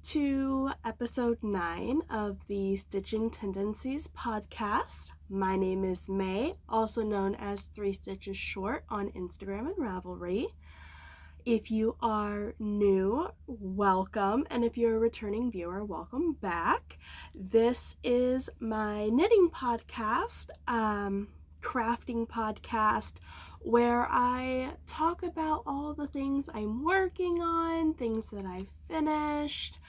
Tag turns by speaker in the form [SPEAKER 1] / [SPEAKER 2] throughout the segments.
[SPEAKER 1] to episode 9 of the Stitching Tendencies podcast. My name is May, also known as 3 Stitches Short on Instagram and Ravelry. If you are new, welcome, and if you're a returning viewer, welcome back. This is my knitting podcast, crafting podcast, where I talk about all the things I'm working on, things that I finished,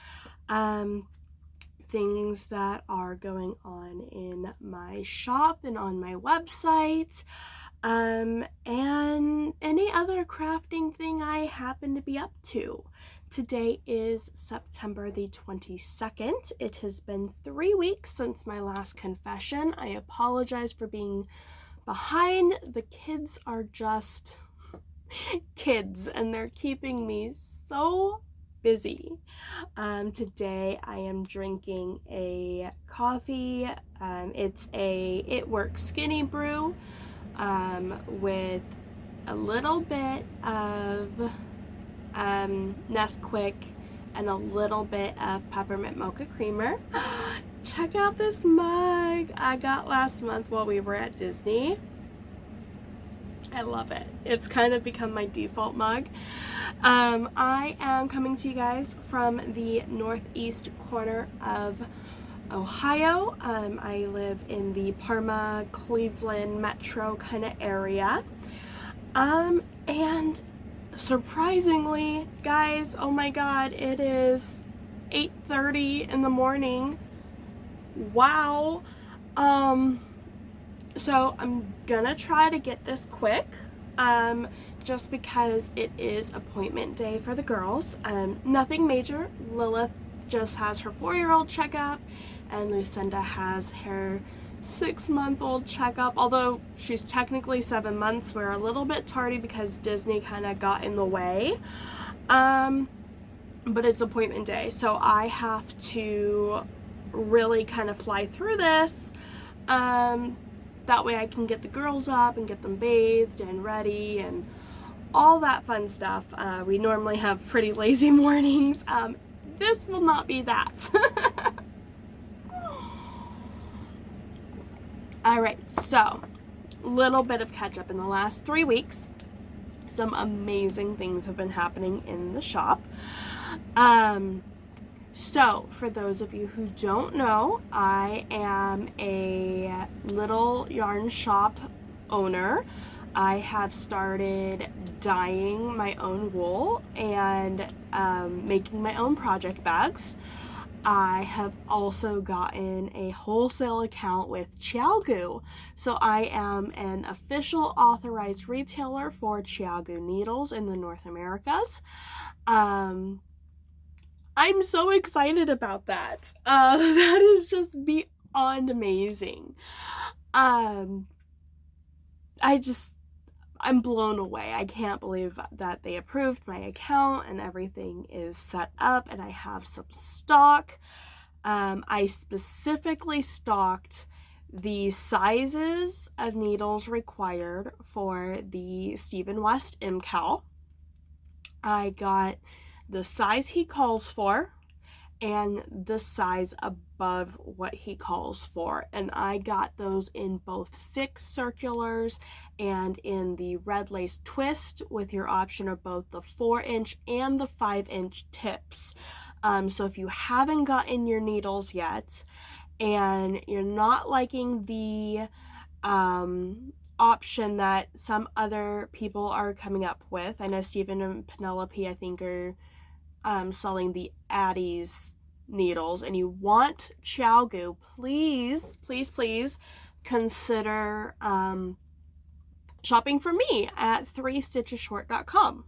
[SPEAKER 1] things that are going on in my shop and on my website, and any other crafting thing I happen to be up to. Today is September the 22nd. It has been 3 weeks since my last confession. I apologize for being behind. The kids are just kids and they're keeping me so busy. Today I am drinking a coffee. It's a It Works Skinny Brew with a little bit of Nesquik and a little bit of peppermint mocha creamer. Check out this mug I got last month while we were at Disney. I love it. It's kind of become my default mug. I am coming to you guys from the northeast corner of Ohio. I live in the Parma, Cleveland metro kind of area. And surprisingly, guys, oh my god, it is 8:30 in the morning. Wow. So I'm gonna try to get this quick, just because it is appointment day for the girls. Nothing major. Lilith just has her 4-year-old checkup, and Lucinda has her 6-month-old checkup, although she's technically 7 months. We're a little bit tardy because Disney kind of got in the way, but it's appointment day, so I have to really kind of fly through this. That way I can get the girls up and get them bathed and ready and all that fun stuff. We normally have pretty lazy mornings. This will not be that. Alright, so little bit of catch up in the last 3 weeks. Some amazing things have been happening in the shop. So, for those of you who don't know, I am a little yarn shop owner. I have started dyeing my own wool and making my own project bags. I have also gotten a wholesale account with ChiaoGoo. So I am an official authorized retailer for ChiaoGoo Needles in the North Americas. I'm so excited about that. That is just beyond amazing. I'm blown away. I can't believe that they approved my account and everything is set up and I have some stock. I specifically stocked the sizes of needles required for the Stephen West MKAL. I got the size he calls for and the size above what he calls for, and I got those in both thick circulars and in the red lace twist with your option of both the 4-inch and the 5-inch tips. So if you haven't gotten your needles yet and you're not liking the option that some other people are coming up with, I know Stephen and Penelope I think are selling the Addie's needles, and you want ChiaoGoo, please consider shopping for me at 3stitchesshort.com.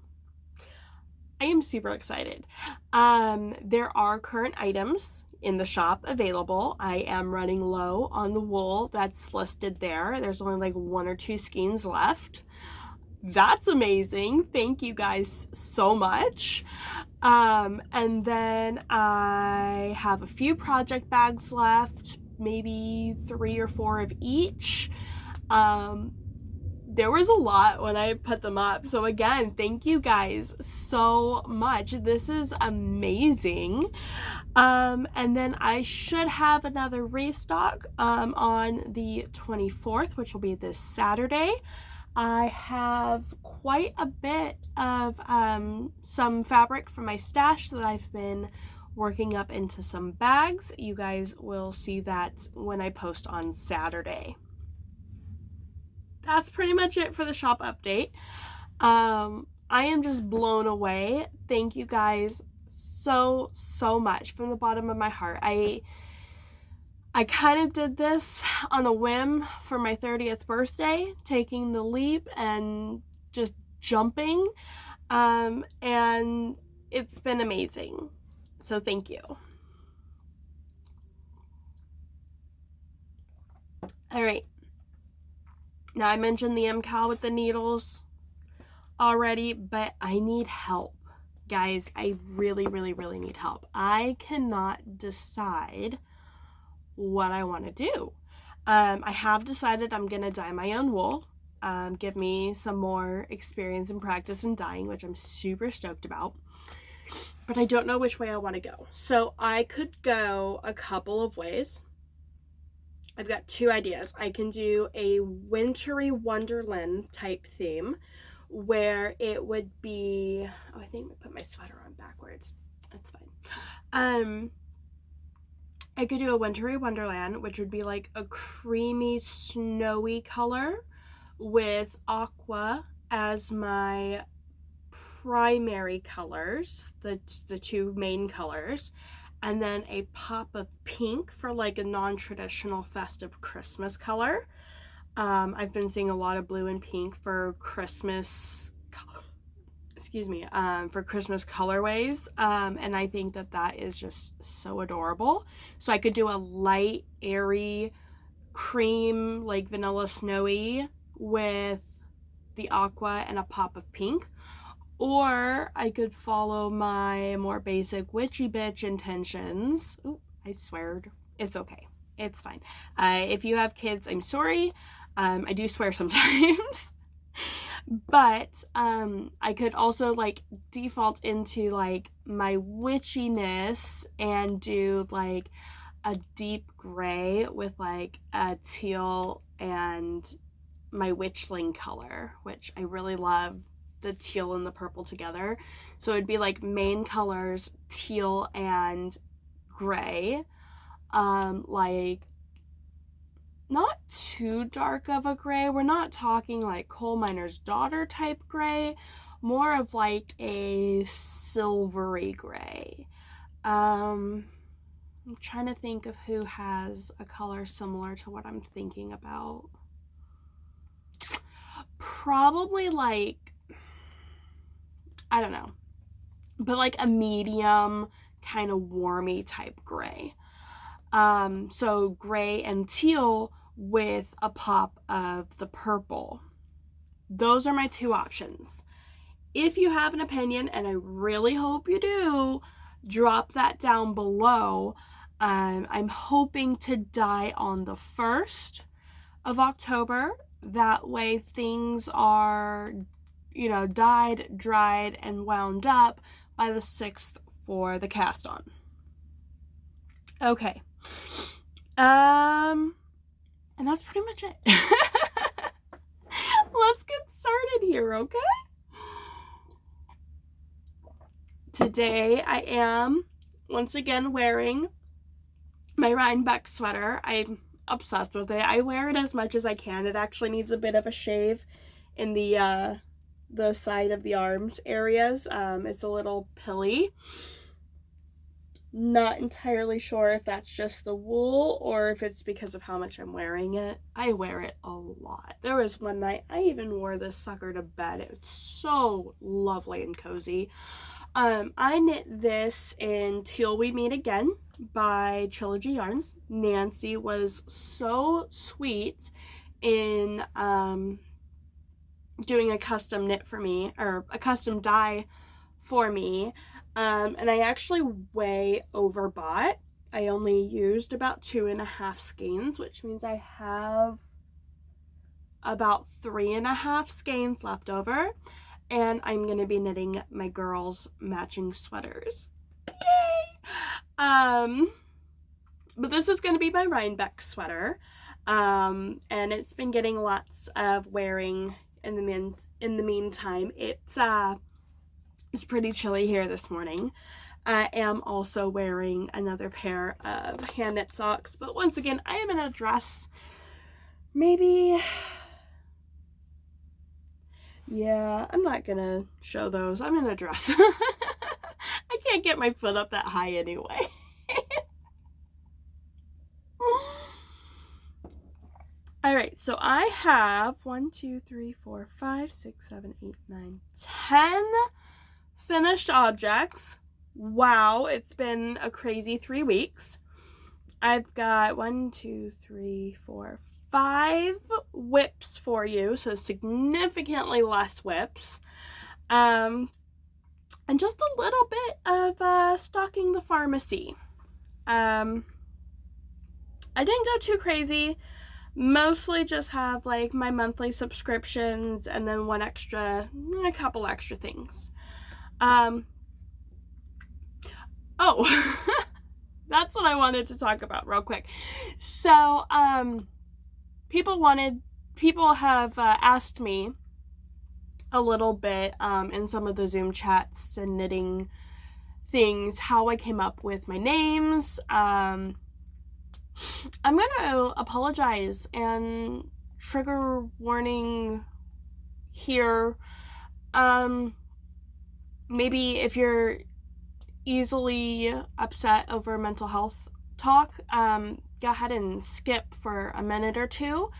[SPEAKER 1] I am super excited. There are current items in the shop available. I am running low on the wool that's listed there. There's only like 1 or 2 skeins left. That's amazing. Thank you guys so much. And then I have a few project bags left, maybe 3 or 4 of each. there was a lot when I put them up. So again, thank you guys so much. This is amazing. And then I should have another restock on the 24th, which will be this Saturday. I have quite a bit of some fabric from my stash that I've been working up into some bags. You guys will see that when I post on Saturday. That's pretty much it for the shop update. I am just blown away. Thank you guys so much from the bottom of my heart. I kind of did this on a whim for my 30th birthday, taking the leap and just jumping, and it's been amazing. So thank you. All right. Now, I mentioned the MKAL with the needles already, but I need help. Guys, I really need help. I cannot decide what I want to do. I have decided I'm going to dye my own wool. Give me some more experience and practice in dyeing, which I'm super stoked about. But I don't know which way I want to go. So I could go a couple of ways. I've got two ideas. I can do a wintry wonderland type theme where it would be, oh, I think I put my sweater on backwards. That's fine. I could do a wintry wonderland, which would be like a creamy, snowy color with aqua as my primary colors, the two main colors, and then a pop of pink for like a non-traditional festive Christmas color. I've been seeing a lot of blue and pink for Christmas, for Christmas colorways, and I think that is just so adorable. So I could do a light, airy cream, like vanilla snowy with the aqua and a pop of pink. Or I could follow my more basic witchy bitch intentions. Ooh, I sweared. It's okay. It's fine. If you have kids, I'm sorry. I do swear sometimes. But I could also like default into like my witchiness and do like a deep gray with like a teal and my witchling color, which I really love. The teal and the purple together. So it'd be like main colors, teal and gray. Like not too dark of a gray. We're not talking like coal miner's daughter type gray, more of like a silvery gray. I'm trying to think of who has a color similar to what I'm thinking about. Probably like, I don't know, but like a medium kind of warmy type gray. So gray and teal with a pop of the purple. Those are my two options. If you have an opinion, and I really hope you do, drop that down below. I'm hoping to dye on the 1st of October. That way things are, dyed, dried, and wound up by the 6th for the cast on. Okay. And that's pretty much it. Let's get started here, okay? Today I am once again wearing my Rhinebeck sweater. I'm obsessed with it. I wear it as much as I can. It actually needs a bit of a shave in the side of the arms areas. It's a little pilly. Not entirely sure if that's just the wool or if it's because of how much I'm wearing it. I wear it a lot. There was one night I even wore this sucker to bed. It was so lovely and cozy. I knit this in Teal We Meet Again by Trilogy Yarns. Nancy was so sweet in doing a custom knit for me, or a custom dye for me. And I actually way overbought. I only used about 2.5 skeins, which means I have about 3.5 skeins left over, and I'm going to be knitting my girls' matching sweaters. Yay! But this is going to be my Rhinebeck sweater, and it's been getting lots of wearing in the meantime. It's pretty chilly here this morning. I am also wearing another pair of hand knit socks, but once again, I am in a dress. Maybe, yeah, I'm not gonna show those. I'm in a dress. I can't get my foot up that high anyway. All right, so I have 1, 2, 3, 4, 5, 6, 7, 8, 9, 10 finished objects. Wow, it's been a crazy 3 weeks. I've got 1, 2, 3, 4, 5 whips for you, so significantly less whips. And just a little bit of stocking the pharmacy. I didn't go too crazy. Mostly just have like my monthly subscriptions and then a couple extra things. Oh, that's what I wanted to talk about real quick. So, people have asked me a little bit in some of the Zoom chats and knitting things how I came up with my names. I'm going to apologize and trigger warning here. Maybe if you're easily upset over mental health talk, go ahead and skip for a minute or two.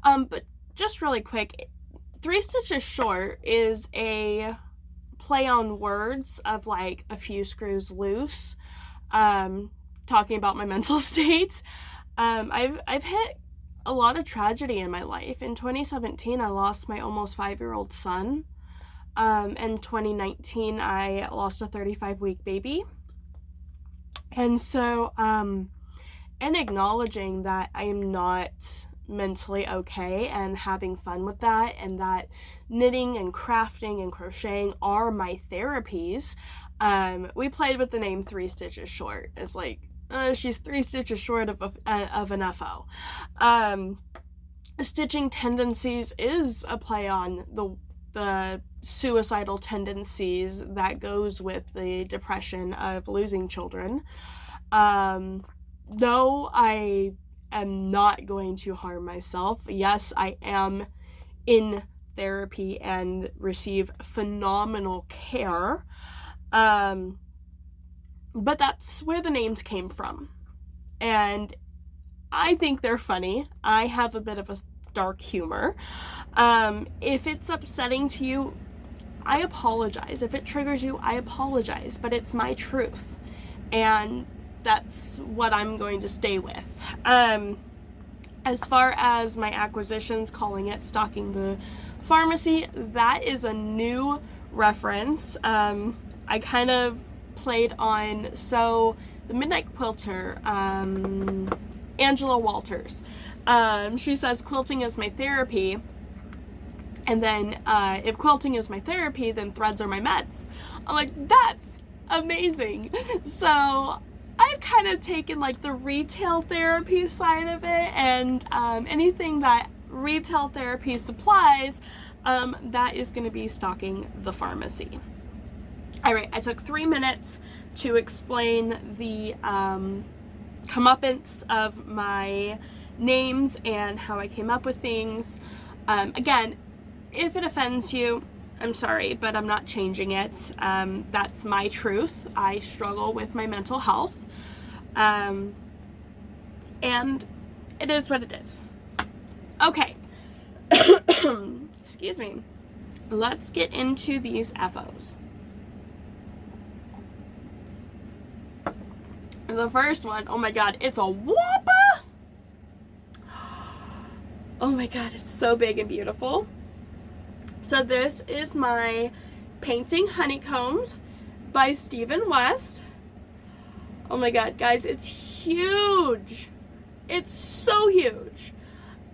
[SPEAKER 1] But just really quick, 3 Stitches Short is a play on words of like a few screws loose. Talking about my mental state. I've hit a lot of tragedy in my life. In 2017, I lost my almost 5-year-old son. In 2019, I lost a 35-week baby. And so, in acknowledging that I am not mentally okay and having fun with that, and that knitting and crafting and crocheting are my therapies, we played with the name 3 Stitches Short. It's like, she's 3 stitches short of an FO. Stitching Tendencies is a play on the suicidal tendencies that goes with the depression of losing children. Though I am not going to harm myself, yes, I am in therapy and receive phenomenal care. But that's where the names came from. And I think they're funny. I have a bit of a dark humor. If it's upsetting to you, I apologize. If it triggers you, I apologize. But it's my truth. And that's what I'm going to stay with. As far as my acquisitions, calling it stocking the pharmacy, that is a new reference. I kind of played on, so the Midnight Quilter, Angela Walters, she says quilting is my therapy, and then if quilting is my therapy, then threads are my meds. I'm like, that's amazing. So I've kind of taken like the retail therapy side of it, and anything that retail therapy supplies, that is going to be stocking the pharmacy. All right, I took 3 minutes to explain the comeuppance of my names and how I came up with things. Again, if it offends you, I'm sorry, but I'm not changing it. That's my truth. I struggle with my mental health. And it is what it is. Okay. Excuse me. Let's get into these FOs. The first one, oh my god, it's a whopper! Oh my god, it's so big and beautiful. So this is my Painting Honeycombs by Stephen West. Oh my god, guys, it's huge. It's so huge.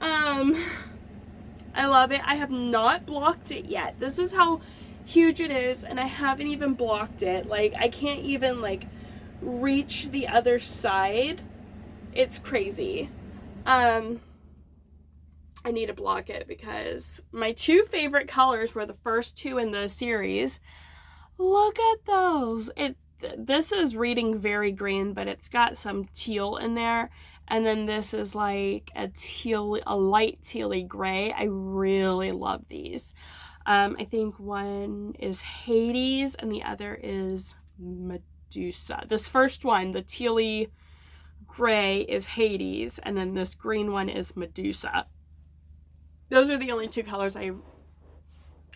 [SPEAKER 1] I I love it. I have not blocked it yet. This is how huge it is, and I haven't even blocked it. Like, I can't even like reach the other side. It's crazy. I need to block it because my two favorite colors were the first two in the series. Look at those. This is reading very green, but it's got some teal in there. And then this is like a light tealy gray. I really love these. I think one is Hades and the other is Medusa. This first one, the tealy gray, is Hades, and then this green one is Medusa. Those are the only two colors I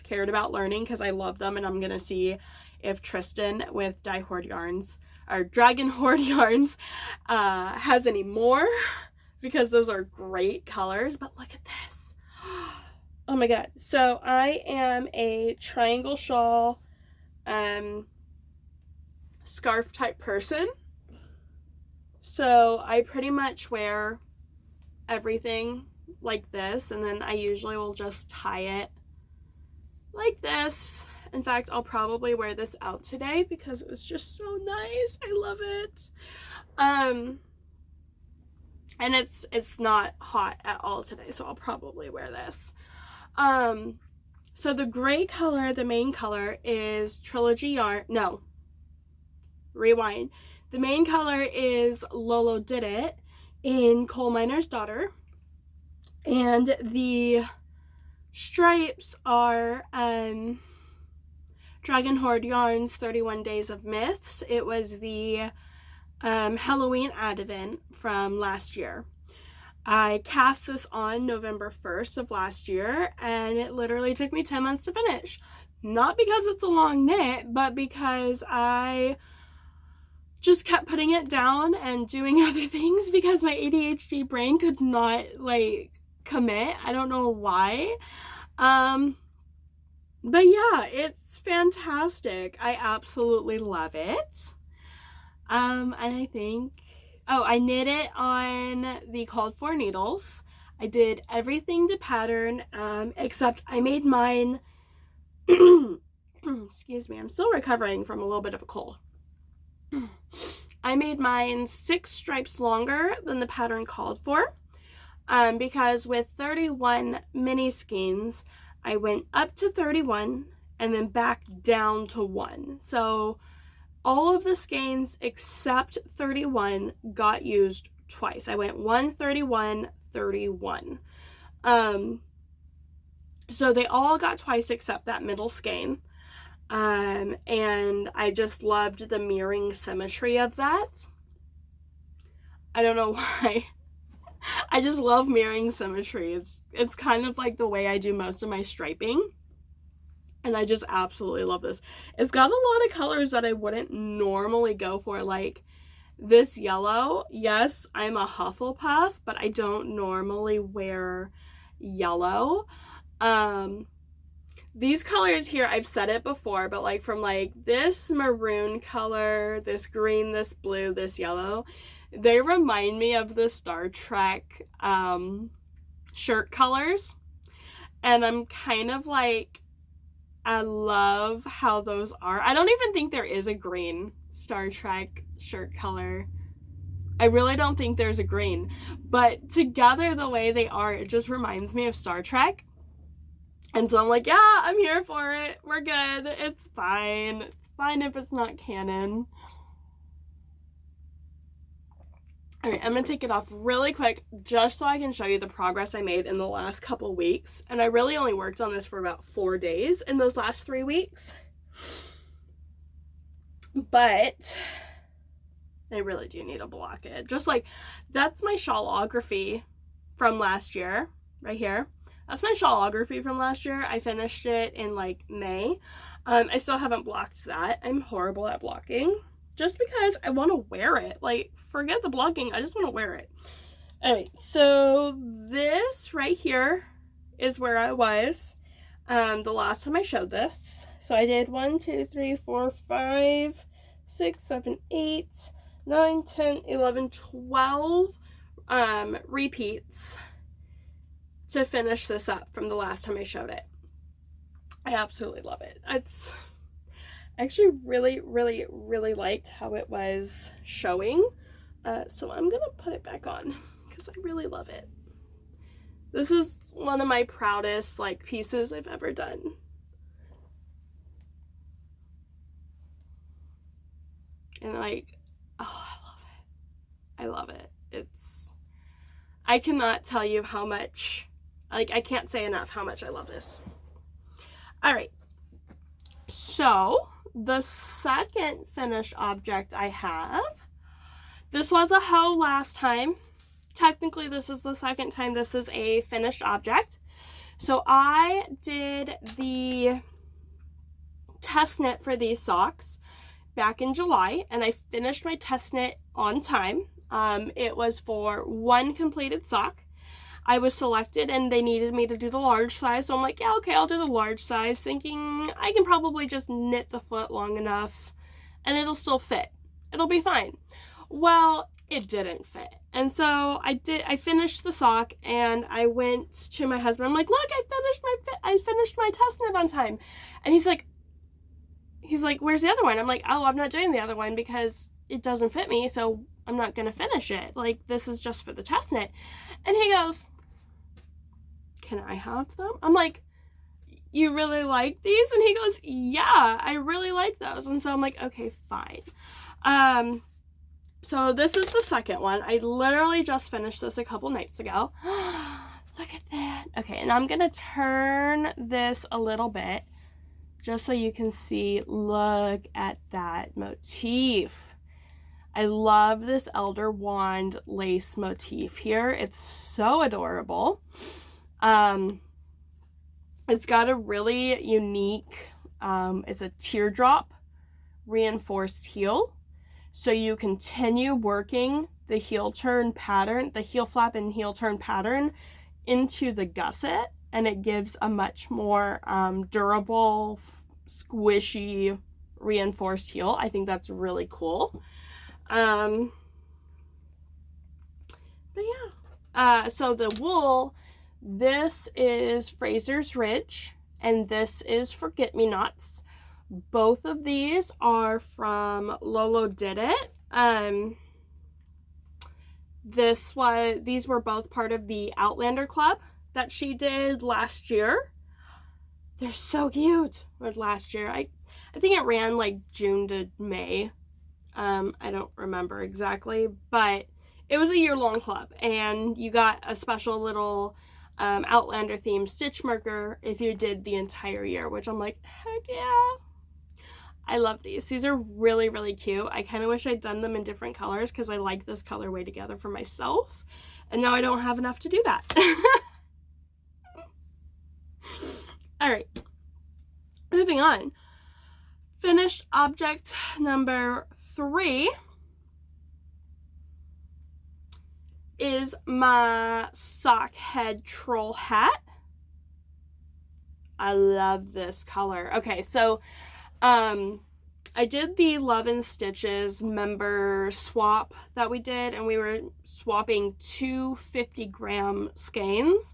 [SPEAKER 1] cared about learning because I love them, and I'm gonna see if Tristan with Dragon Horde Yarns has any more, because those are great colors. But look at this. Oh my god. So I am a triangle shawl scarf type person. So I pretty much wear everything like this, and then I usually will just tie it like this. In fact, I'll probably wear this out today because it was just so nice. I love it. And it's not hot at all today, so I'll probably wear this. So the gray color, the main color, is Trilogy Yarn. No, rewind. The main color is Lolo Did It in Coal Miner's Daughter. And the stripes are Dragon Horde Yarns 31 Days of Myths. It was the Halloween advent from last year. I cast this on November 1st of last year, and it literally took me 10 months to finish. Not because it's a long knit, but because I just kept putting it down and doing other things because my ADHD brain could not like commit. I don't know why. But yeah, it's fantastic. I absolutely love it. And I think, I knit it on the called for needles. I did everything to pattern, except I made mine, excuse me, I'm still recovering from a little bit of a cold. I made mine 6 stripes longer than the pattern called for, because with 31 mini skeins, I went up to 31 and then back down to 1. So all of the skeins except 31 got used twice. I went 1, 31, 31. So they all got twice except that middle skein. And I just loved the mirroring symmetry of that. I don't know why. I just love mirroring symmetry. It's kind of like the way I do most of my striping. And I just absolutely love this. It's got a lot of colors that I wouldn't normally go for, like this yellow. Yes, I'm a Hufflepuff, but I don't normally wear yellow. These colors here, I've said it before, but like from like this maroon color, this green, this blue, this yellow, they remind me of the Star Trek shirt colors. And I'm kind of like, I love how those are. I don't even think there is a green Star Trek shirt color. I really don't think there's a green. But together the way they are, it just reminds me of Star Trek. And so I'm like, yeah, I'm here for it. We're good. It's fine. It's fine if it's not canon. All right, I'm going to take it off really quick just so I can show you the progress I made in the last couple weeks. And I really only worked on this for about 4 days in those last 3 weeks. But I really do need to block it. Just like, that's my shawlography from last year, right here. That's my shawlography from last year. I finished it in like May. I still haven't blocked that. I'm horrible at blocking. Just because I want to wear it. Like, forget the blocking. I just want to wear it. Alright, so this right here is where I was the last time I showed this. So I did 1, 2, 3, 4, 5, 6, 7, 8, 9, 10, 11, 12 repeats to finish this up from the last time I showed it. I absolutely love it. It's I actually really liked how it was showing. So I'm gonna put it back on because I really love it. This is one of my proudest like pieces I've ever done. And like, oh, I love it. I cannot tell you how much, like, I can't say enough how much I love this. All right. So the second finished object I have, this was a hoe last time. Technically, this is the second time this is a finished object. So I did the test knit for these socks back in July, and I finished my test knit on time. It was for one completed sock. I was selected and they needed me to do the large size, so I'm like, yeah, okay, I'll do the large size, thinking I can probably just knit the foot long enough and it'll still fit. It'll be fine. Well, it didn't fit. And so I finished the sock and I went to my husband. I'm like, look, I finished my test knit on time. And he's like, where's the other one? I'm like, oh, I'm not doing the other one because it doesn't fit me, so I'm not gonna finish it. Like, this is just for the test knit. And he goes, can I have them? I'm like, you really like these? And he goes, yeah, I really like those. And so I'm like, okay, fine. So this is the second one. I literally just finished this a couple nights ago. Look at that. Okay, and I'm gonna turn this a little bit just so you can see. Look at that motif. I love this Elder Wand lace motif here. It's so adorable. It's got a really unique, it's a teardrop reinforced heel. So you continue working the heel turn pattern, the heel flap and heel turn pattern into the gusset, and it gives a much more durable, squishy, reinforced heel. I think that's really cool. But yeah, so the wool, this is Fraser's Ridge and this is Forget-Me-Nots. Both of these are from Lolo Did It. These were both part of the Outlander Club that she did last year. They're so cute. Or last year, I think it ran like June to May. I don't remember exactly, but it was a year-long club, and you got a special little Outlander themed stitch marker if you did the entire year, which I'm like, heck yeah. I love these. These are really cute. I kind of wish I'd done them in different colors because I like this colorway together for myself, and now I don't have enough to do that. All right, moving on. Finished object number 3 is my Sockhead troll hat. I love this color. Okay, so I did the Love and Stitches member swap that we did, and we were swapping 2 50-gram skeins,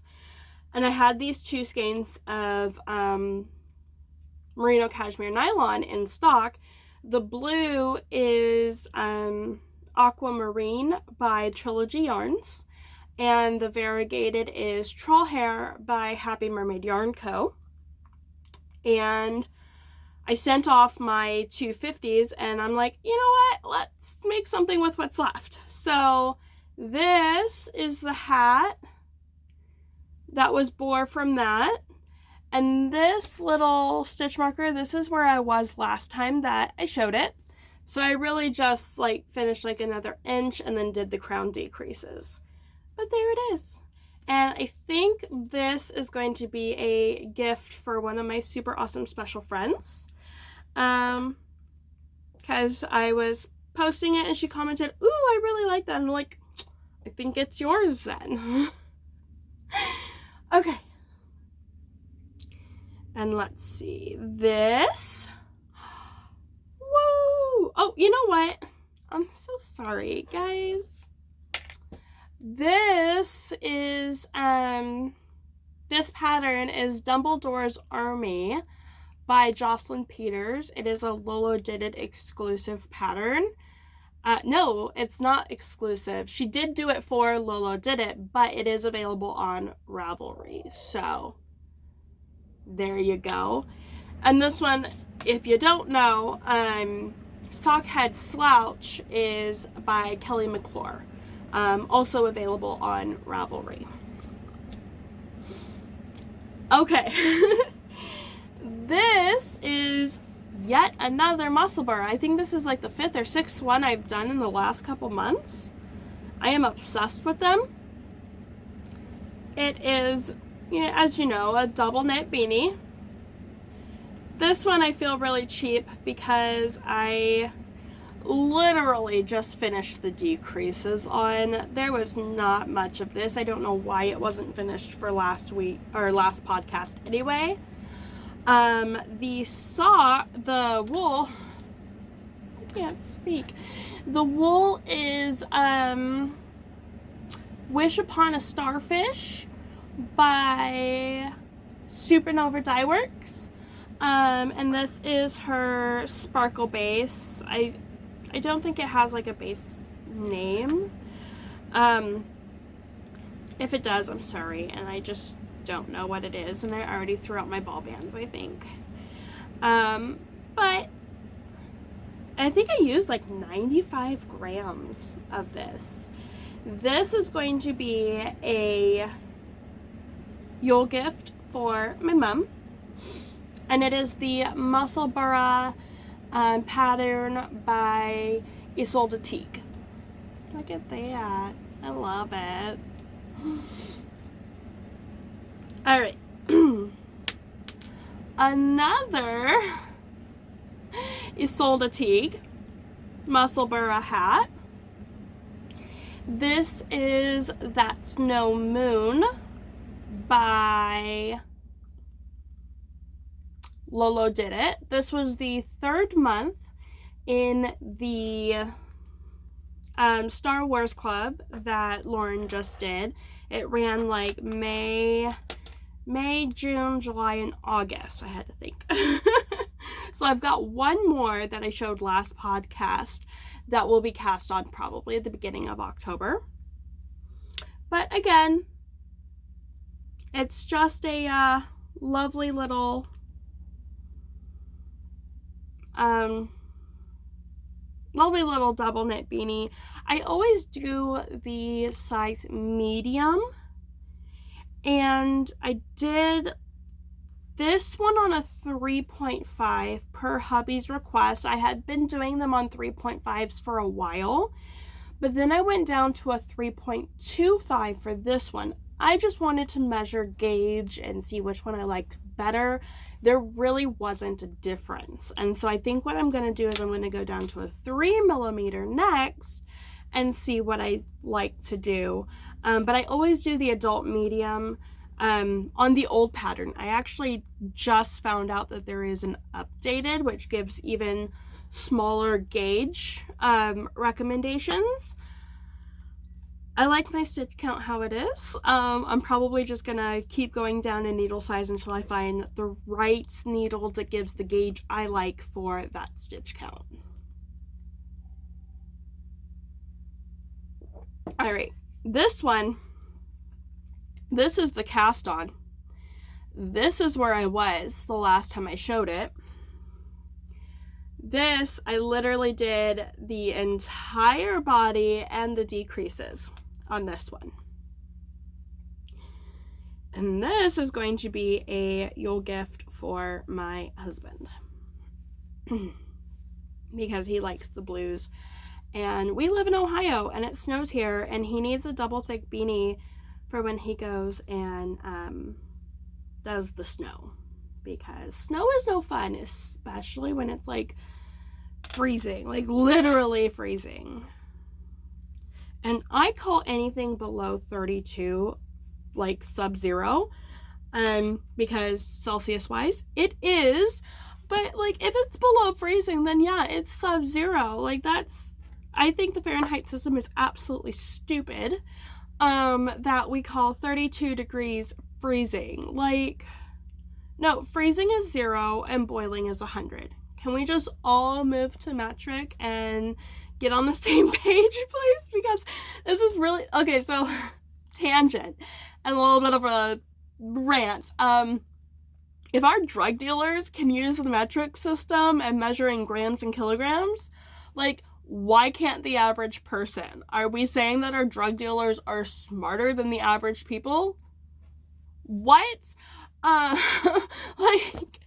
[SPEAKER 1] and I had these 2 skeins of merino cashmere nylon in stock. The blue is Aqua Marine by Trilogy Yarns, and the variegated is Troll Hair by Happy Mermaid Yarn Co. And I sent off my 250s, and I'm like, you know what? Let's make something with what's left. So this is the hat that was bore from that. And this little stitch marker, this is where I was last time that I showed it. So I really just like finished like another inch and then did the crown decreases. But there it is. And I think this is going to be a gift for one of my super awesome special friends. Because I was posting it and she commented, ooh, I really like that. And I'm like, I think it's yours then. Okay. And let's see, this. Whoa! Oh, you know what? I'm so sorry, guys. This is This pattern is Dumbledore's Army by Jocelyn Peters. It is a Lolo Did It exclusive pattern. No, it's not exclusive. She did do it for Lolo Did It, but it is available on Ravelry. So there you go. And this one, if you don't know, Sockhead Slouch is by Kelly McClure. Also available on Ravelry. Okay. This is yet another Musselburgh. I think this is like the 5th or 6th one I've done in the last couple months. I am obsessed with them. It is, as you know, a double knit beanie. This one I feel really cheap because I literally just finished the decreases on. There was not much of this. I don't know why it wasn't finished for last week or last podcast anyway. The wool, I can't speak. The wool is Wish Upon a Starfish by Supernova Dye Works. And this is her sparkle base. I don't think it has like a base name. If it does, I'm sorry, and I just don't know what it is, and I already threw out my ball bands, I think. But I think I used like 95 grams of this. This is going to be a Yule gift for my mom, and it is the Musselburgh pattern by Ysolda Teague. Look at that. I love it. Alright. Another Ysolda Teague Musselburgh hat. This is That's No Moon by Lolo Did It. This was the 3rd month in the Star Wars Club that Lauren just did. It ran like May, June, July, and August. I had to think. So I've got one more that I showed last podcast that will be cast on probably at the beginning of October. But again, it's just a lovely little double knit beanie. I always do the size medium, and I did this one on a 3.5 per hubby's request. I had been doing them on 3.5s for a while, but then I went down to a 3.25 for this one. I just wanted to measure, gauge, and see which one I liked better. There really wasn't a difference. And so I think what I'm going to do is I'm going to go down to a 3mm next and see what I like to do. But I always do the adult medium on the old pattern. I actually just found out that there is an updated, which gives even smaller gauge recommendations. I like my stitch count how it is. I'm probably just gonna keep going down in needle size until I find the right needle that gives the gauge I like for that stitch count. All right, this one, this is the cast on. This is where I was the last time I showed it. This, I literally did the entire body and the decreases on this one. And this is going to be a Yule gift for my husband because he likes the blues. And we live in Ohio and it snows here, and he needs a double thick beanie for when he goes and does the snow, because snow is no fun, especially when it's like freezing, like literally freezing. And I call anything below 32 like sub-zero, because Celsius wise it is, but like if it's below freezing, then yeah, it's sub-zero. Like that's, I think the Fahrenheit system is absolutely stupid, that we call 32 degrees freezing. Like, no, freezing is 0 and boiling is 100. Can we just all move to metric and get on the same page, please? Because this is really, okay, so tangent and a little bit of a rant. If our drug dealers can use the metric system and measuring grams and kilograms, like, why can't the average person? Are we saying that our drug dealers are smarter than the average people? What? Like,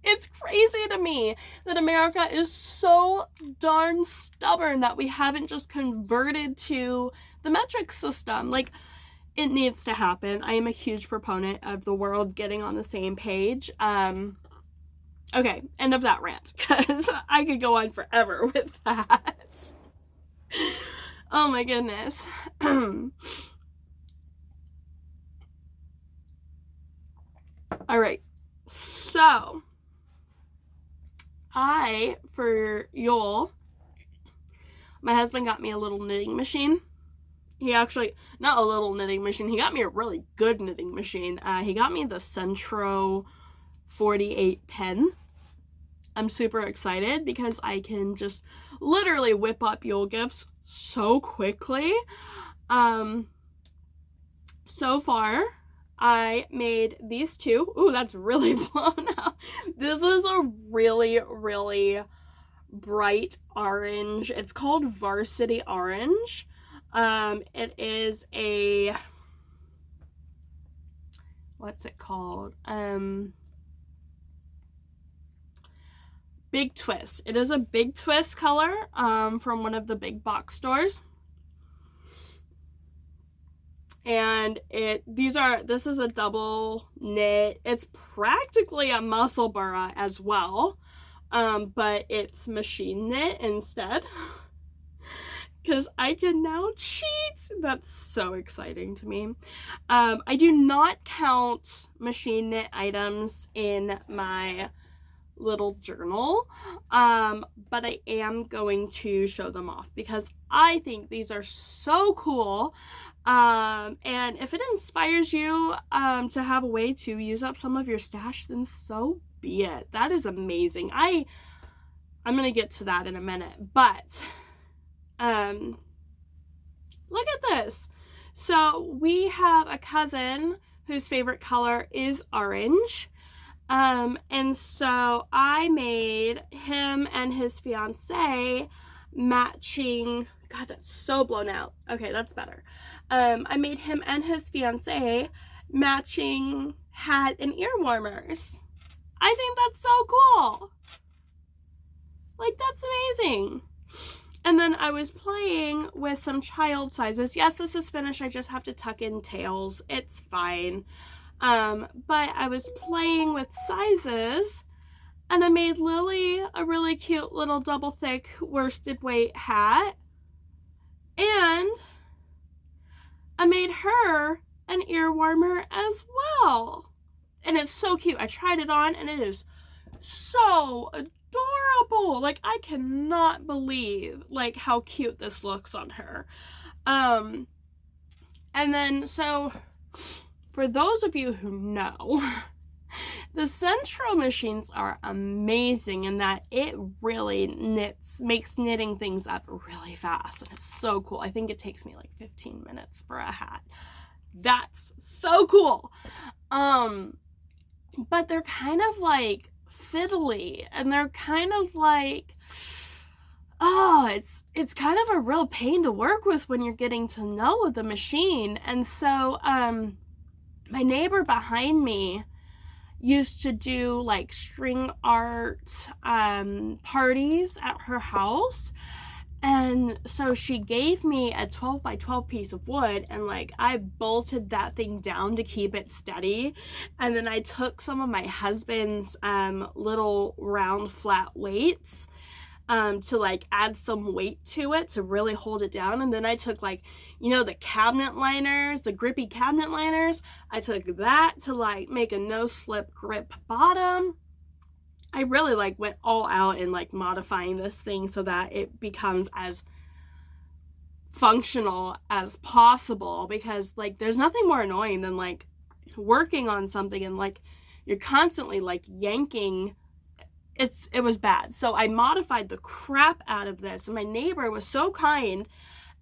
[SPEAKER 1] it's crazy to me that America is so darn stubborn that we haven't just converted to the metric system. Like, it needs to happen. I am a huge proponent of the world getting on the same page. Okay, end of that rant, because I could go on forever with that. Oh my goodness. All right, so for Yule, my husband got me a little knitting machine. He actually, not a little knitting machine, he got me a really good knitting machine. He got me the Centro 48 pen. I'm super excited because I can just literally whip up Yule gifts so quickly. So far, I made these two. Ooh, that's really blown out. This is a really, really bright orange. It's called Varsity Orange. It is a, what's it called? Big Twist. It is a Big Twist color, from one of the big box stores. And this is a double knit. It's practically a Musselburgh as well, but it's machine knit instead. Because I can now cheat. That's so exciting to me. I do not count machine knit items in my little journal, but I am going to show them off because I think these are so cool. And if it inspires you to have a way to use up some of your stash, then so be it. That is amazing. I'm gonna get to that in a minute, but look at this. So we have a cousin whose favorite color is orange. And so I made him and his fiance matching, God, that's so blown out. Okay, that's better. I made him and his fiance matching hat and ear warmers. I think that's so cool. Like, that's amazing. And then I was playing with some child sizes. Yes, this is finished. I just have to tuck in tails. It's fine. But I was playing with sizes, and I made Lily a really cute little double thick worsted weight hat, and I made her an ear warmer as well. And it's so cute. I tried it on, and it is so adorable. Like, I cannot believe like how cute this looks on her. And then so for those of you who know, the Centro machines are amazing in that it really makes knitting things up really fast, and it's so cool. I think it takes me like 15 minutes for a hat. That's so cool. But they're kind of like fiddly, and they're kind of like, oh, it's kind of a real pain to work with when you're getting to know the machine. And so my neighbor behind me used to do like string art parties at her house, and so she gave me a 12 by 12 piece of wood, and like I bolted that thing down to keep it steady, and then I took some of my husband's little round flat weights to like add some weight to it to really hold it down. And then I took like, you know, the cabinet liners, the grippy cabinet liners, I took that to like make a no slip grip bottom. I really like went all out in like modifying this thing so that it becomes as functional as possible, because like there's nothing more annoying than like working on something and like you're constantly like yanking, it was bad. So I modified the crap out of this, and my neighbor was so kind,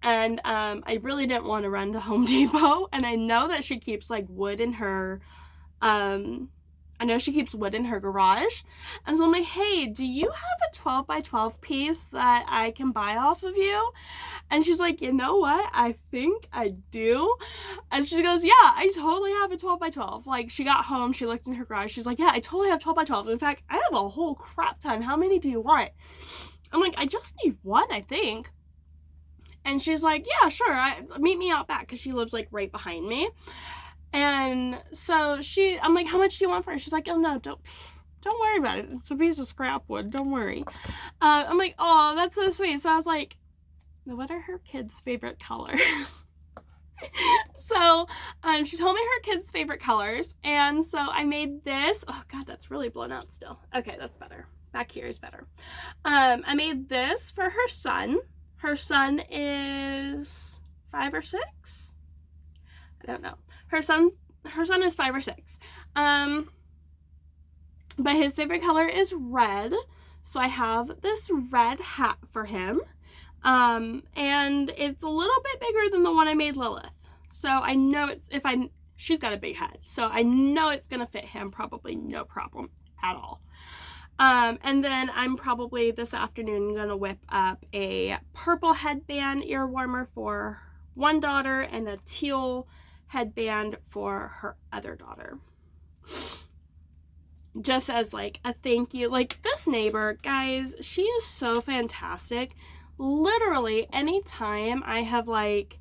[SPEAKER 1] and I really didn't want to run to Home Depot, and I know that she keeps like wood in her garage, and so I'm like, hey, do you have a 12 by 12 piece that I can buy off of you? And she's like, you know what, I think I do. And she goes, yeah, I totally have a 12 by 12. Like, she got home, she looked in her garage, she's like, yeah, I totally have 12 by 12. In fact, I have a whole crap ton. How many do you want? I'm like, I just need one, I think. And she's like, yeah, sure, meet me out back, because she lives like right behind me. And so I'm like, how much do you want for it? She's like, oh no, don't worry about it. It's a piece of scrap wood. Don't worry. I'm like, oh, that's so sweet. So I was like, what are her kids' favorite colors? So she told me her kids' favorite colors. And so I made this. Oh God, that's really blown out still. Okay, that's better. Back here is better. I made this for her son. Her son is 5 or 6. I don't know. Her son is 5 or 6. But his favorite color is red. So I have this red hat for him. And it's a little bit bigger than the one I made Lilith. So I know she's got a big head. So I know it's going to fit him probably no problem at all. And then I'm probably this afternoon going to whip up a purple headband ear warmer for one daughter and a teal headband for her other daughter, just as like a thank you. Like, this neighbor, guys, she is so fantastic. Literally anytime I have like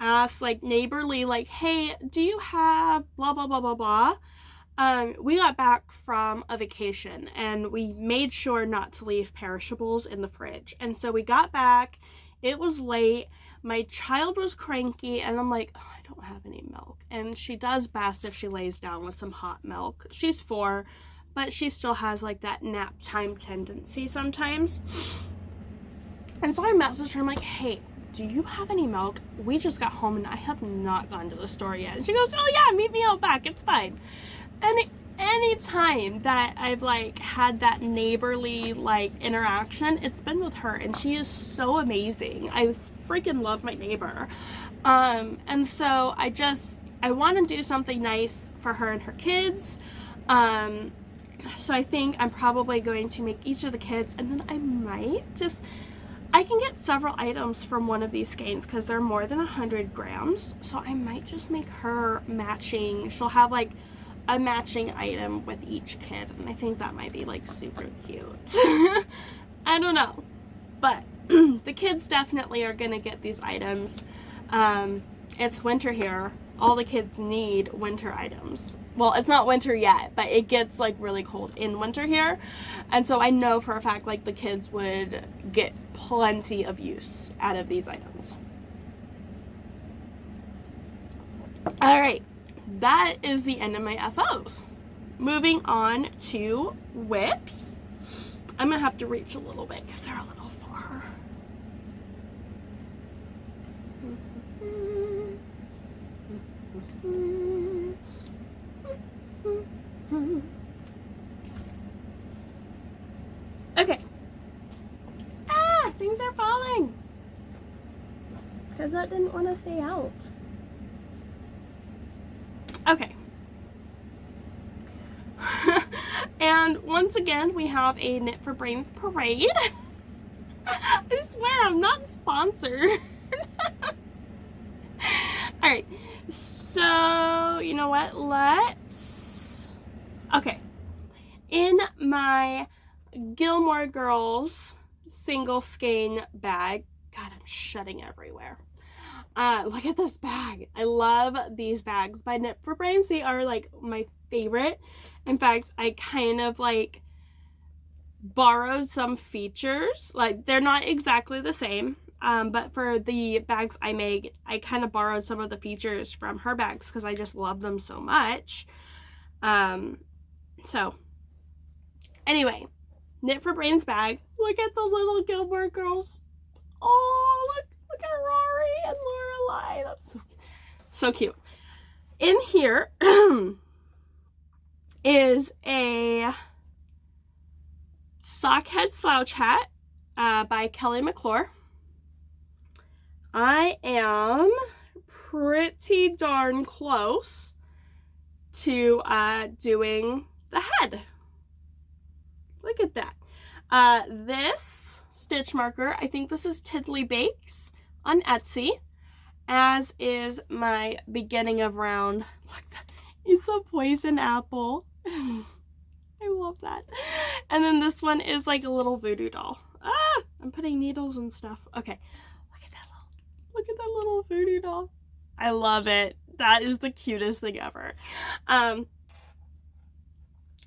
[SPEAKER 1] asked like neighborly, like, hey, do you have blah blah blah blah blah, we got back from a vacation and we made sure not to leave perishables in the fridge, and so we got back, it was late, my child was cranky, and I'm like, oh, I don't have any milk. And she does best if she lays down with some hot milk. She's 4, but she still has like that nap time tendency sometimes. And so I messaged her, I'm like, hey, do you have any milk? We just got home and I have not gone to the store yet. And she goes, oh yeah, meet me out back, it's fine. And any time that I've like had that neighborly like interaction, it's been with her, and she is so amazing. I freaking love my neighbor. And so I want to do something nice for her and her kids. So I think I'm probably going to make each of the kids, and then I can get several items from one of these skeins because they're more than 100 grams. So I might just make her matching. She'll have like a matching item with each kid, and I think that might be like super cute. I don't know, but the kids definitely are gonna get these items. It's winter here. All the kids need winter items. Well, it's not winter yet, but it gets like really cold in winter here, and so I know for a fact like the kids would get plenty of use out of these items. All right, that is the end of my FOs. Moving on to whips. I'm gonna have to reach a little bit because they're a little far. Okay. Things are falling because that didn't want to stay out. Okay. And once again, we have a Knit for Brains parade. I swear I'm not sponsored. All right. So, you know what? Okay. In my Gilmore Girls single skein bag. God, I'm shedding everywhere. Look at this bag. I love these bags by Knit for Brains. They are like my favorite. In fact, I kind of like borrowed some features. Like, they're not exactly the same. But for the bags I make, I kind of borrowed some of the features from her bags because I just love them so much. So anyway, Knit for Brains bag. Look at the little Gilmore Girls. Oh, look at Rory and Lorelai. That's so cute. In here is a Sockhead Slouch Hat by McClure. I am pretty darn close to doing the head. Look at that. This stitch marker, I think this is Tiddly Bakes on Etsy, as is my beginning of round. Look, it's a poison apple. I love that. And then this one is like a little voodoo doll. Ah, I'm putting needles and stuff. Okay, look at that little voodoo doll. I love it. That is the cutest thing ever.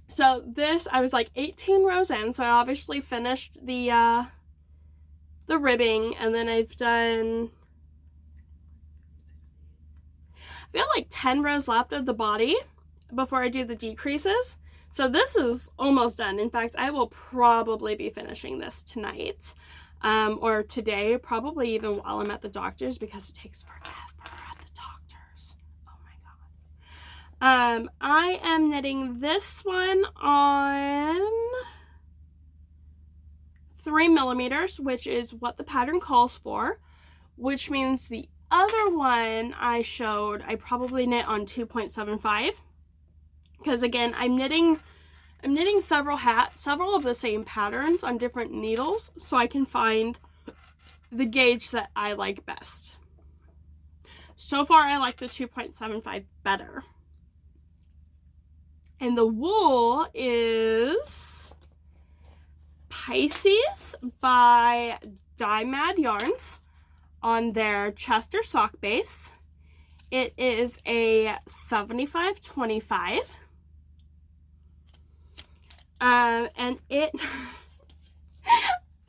[SPEAKER 1] So this, I was like 18 rows in, so I obviously finished the ribbing, and then I've done, I feel like 10 rows left of the body before I do the decreases. So this is almost done. In fact, I will probably be finishing this tonight, or today, probably even while I'm at the doctor's, because it takes forever at the doctor's. Oh my god. I am knitting this one on 3 millimeters, which is what the pattern calls for, which means the other one I showed, I probably knit on 2.75. Because again, I'm knitting several of the same patterns on different needles, so I can find the gauge that I like best. So far, I like the 2.75 better. And the wool is Pisces by Dye Mad Yarns on their Chester sock base. It is a 75/25. And it,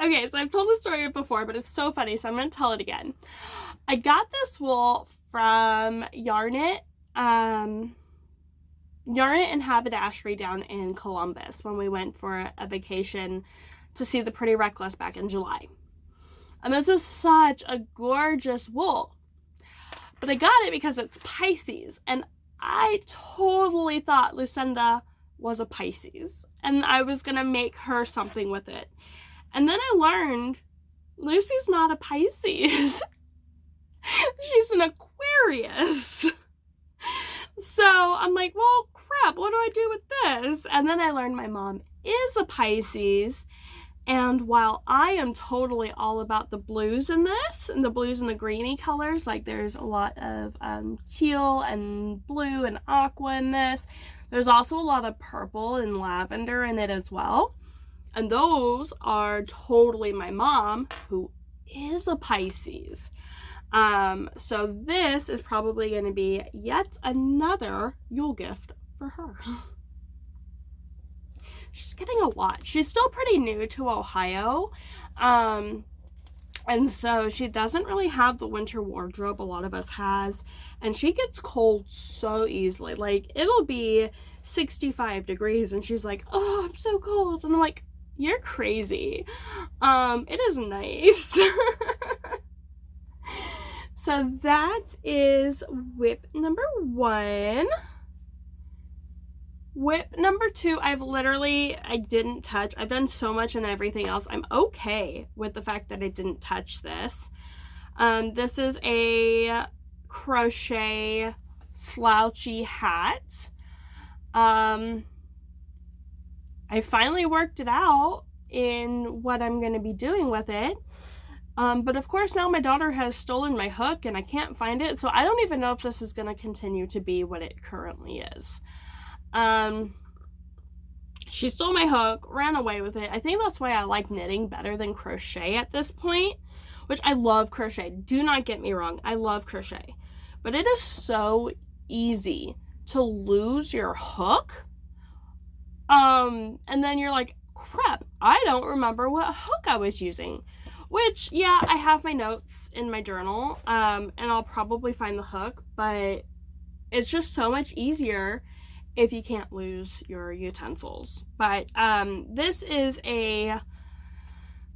[SPEAKER 1] okay, so I've told this story before, but it's so funny, so I'm going to tell it again. I got this wool from Yarn It and Haberdashery down in Columbus when we went for a vacation to see the Pretty Reckless back in July. And this is such a gorgeous wool. But I got it because it's Pisces, and I totally thought Ysolda was a Pisces, and I was gonna make her something with it. And then I learned Lucy's not a Pisces. She's an Aquarius. So I'm like, well, crap, what do I do with this? And then I learned my mom is a Pisces, and while I am totally all about the blues in this, and the blues and the greeny colors, like there's a lot of teal and blue and aqua in this, there's also a lot of purple and lavender in it as well. And those are totally my mom, who is a Pisces. So this is probably going to be yet another Yule gift for her. She's getting a lot. She's still pretty new to Ohio. And so she doesn't really have the winter wardrobe a lot of us has. And she gets cold so easily. Like, it'll be 65 degrees and she's like, oh, I'm so cold. And I'm like, you're crazy. It is nice. So that is whip number 1. Whip number 2, I didn't touch. I've done so much and everything else. I'm okay with the fact that I didn't touch this. This is a crochet slouchy hat. I finally worked it out in what I'm going to be doing with it. But of course now my daughter has stolen my hook and I can't find it. So I don't even know if this is going to continue to be what it currently is. She stole my hook, ran away with it. I think that's why I like knitting better than crochet at this point, which I love crochet. Do not get me wrong. I love crochet, but it is so easy to lose your hook. And then you're like, crap, I don't remember what hook I was using, which, yeah, I have my notes in my journal, and I'll probably find the hook, but it's just so much easier if you can't lose your utensils. But this is a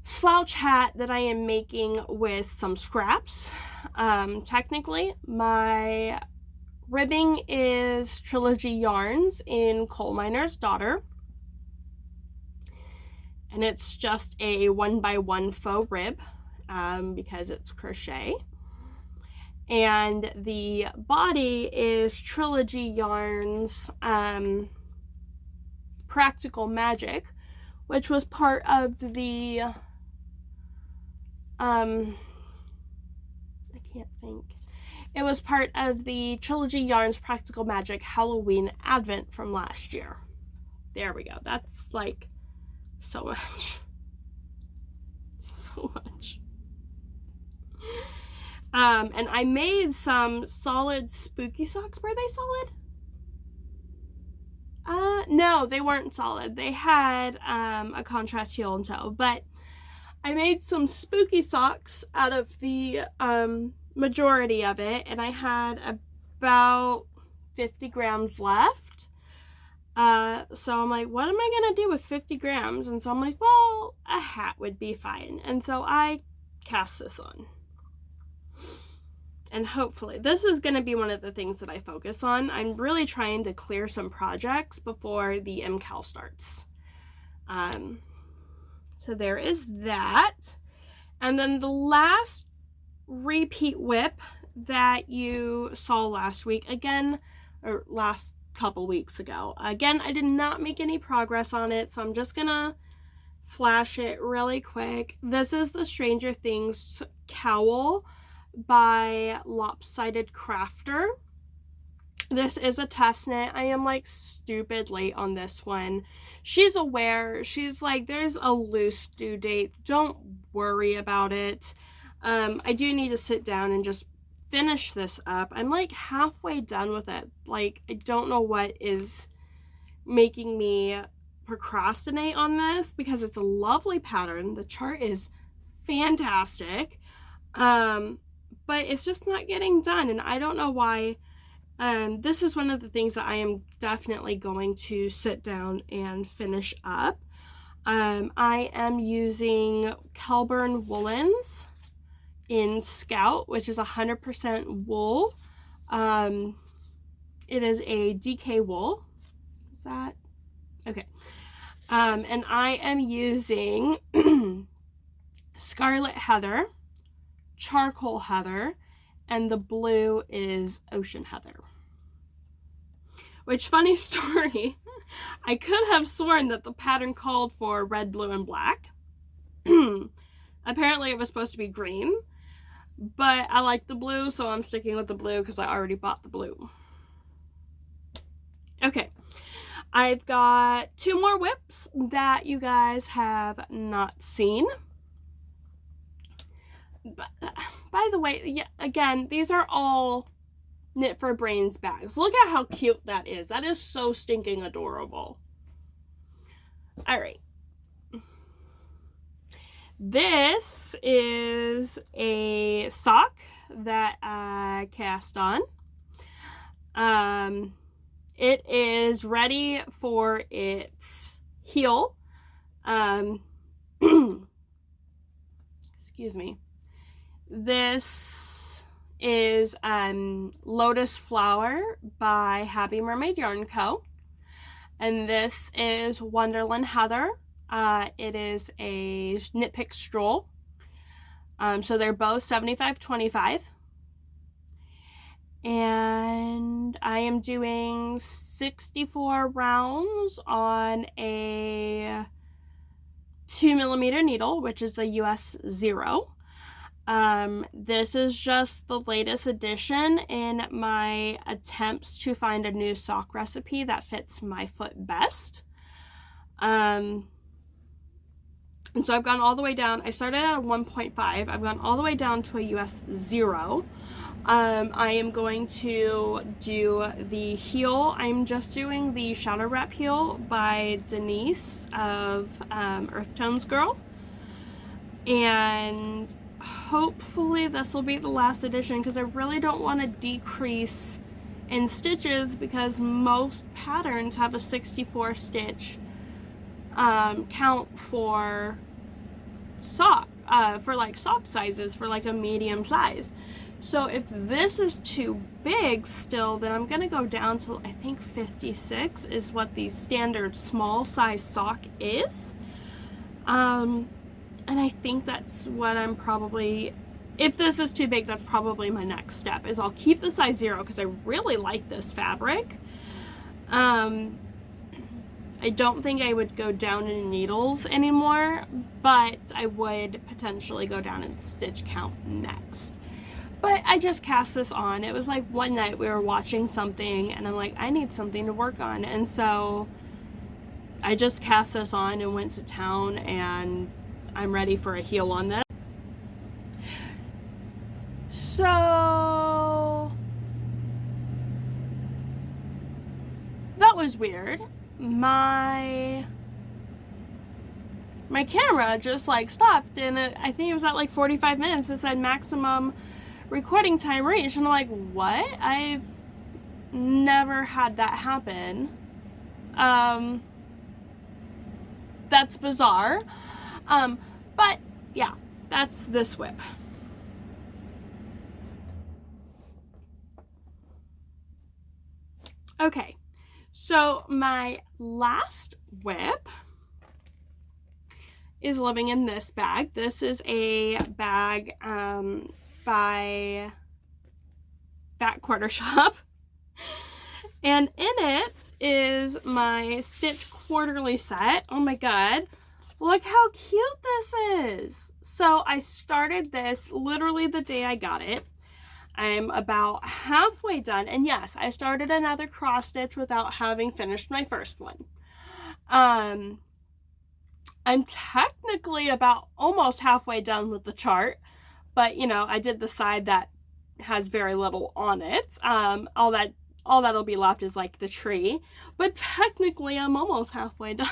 [SPEAKER 1] slouch hat that I am making with some scraps. Technically, my ribbing is Trilogy Yarns in Coal Miner's Daughter. And it's just a 1x1 faux rib because it's crochet. And the body is Trilogy Yarns Practical Magic, which was part of the I can't think. It was part of the Trilogy Yarns Practical Magic Halloween Advent from last year. There we go. That's like so much. So much. And I made some solid spooky socks. Were they solid? No, they weren't solid. They had a contrast heel and toe, but I made some spooky socks out of the majority of it, and I had about 50 grams left. So I'm like, what am I gonna do with 50 grams? And so I'm like, well, a hat would be fine. And so I cast this on. And hopefully, this is going to be one of the things that I focus on. I'm really trying to clear some projects before the MKAL starts. So there is that. And then the last repeat whip that you saw last week, again, or last couple weeks ago. Again, I did not make any progress on it, so I'm just going to flash it really quick. This is the Stranger Things Cowl by Lopsided Crafter. This is a test knit. I am like stupid late on this one. She's aware. She's like, there's a loose due date. Don't worry about it. I do need to sit down and just finish this up. I'm like halfway done with it. Like, I don't know what is making me procrastinate on this because it's a lovely pattern. The chart is fantastic. But it's just not getting done, and I don't know why. This is one of the things that I am definitely going to sit down and finish up. I am using Kelburn Woolens in Scout, which is 100% wool. It is a DK wool. Is that? Okay. And I am using Scarlet Heather, Charcoal Heather, and the blue is Ocean Heather. Which, funny story, I could have sworn that the pattern called for red, blue, and black. Apparently it was supposed to be green, but I like the blue, so I'm sticking with the blue because I already bought the blue. Okay, I've got 2 more whips that you guys have not seen. By the way, yeah, again, these are all Knit for Brains bags. Look at how cute that is. That is so stinking adorable. All right. This is a sock that I cast on. It is ready for its heel. Excuse me. This is Lotus Flower by Happy Mermaid Yarn Co. And this is Wonderland Heather. It is a Knit Pick Stroll. So they're both 75-25. And I am doing 64 rounds on a 2mm needle, which is a US 0. This is just the latest addition in my attempts to find a new sock recipe that fits my foot best. And so I've gone all the way down. I started at a 1.5. I've gone all the way down to a US 0. I am going to do the heel. I'm just doing the Shadow Wrap heel by Denise of Earth Tones Girl. And hopefully this will be the last edition because I really don't want to decrease in stitches because most patterns have a 64 stitch count for sock for like sock sizes for like a medium size. So if this is too big still, then I'm gonna go down to, I think 56 is what the standard small size sock is. And I think that's what I'm probably, if this is too big, that's probably my next step, is I'll keep the size 0 because I really like this fabric. I don't think I would go down in needles anymore, but I would potentially go down in stitch count next. But I just cast this on. It was like one night we were watching something and I'm like, I need something to work on. And so I just cast this on and went to town, and I'm ready for a heel on this. So that was weird. My camera just like stopped, and I think it was at like 45 minutes. It said maximum recording time reached, and I'm like, what? I've never had that happen. That's bizarre. But yeah, that's this whip. Okay, so my last whip is living in this bag. This is a bag by Fat Quarter Shop. And in it is my Stitch Quarterly set. Oh my god, look how cute this is. So I started this literally the day I got it. I'm about halfway done, and yes, I started another cross stitch without having finished my first one. I'm technically about almost halfway done with the chart, but you know, I did the side that has very little on it. All that'll be left is like the tree, but technically I'm almost halfway done.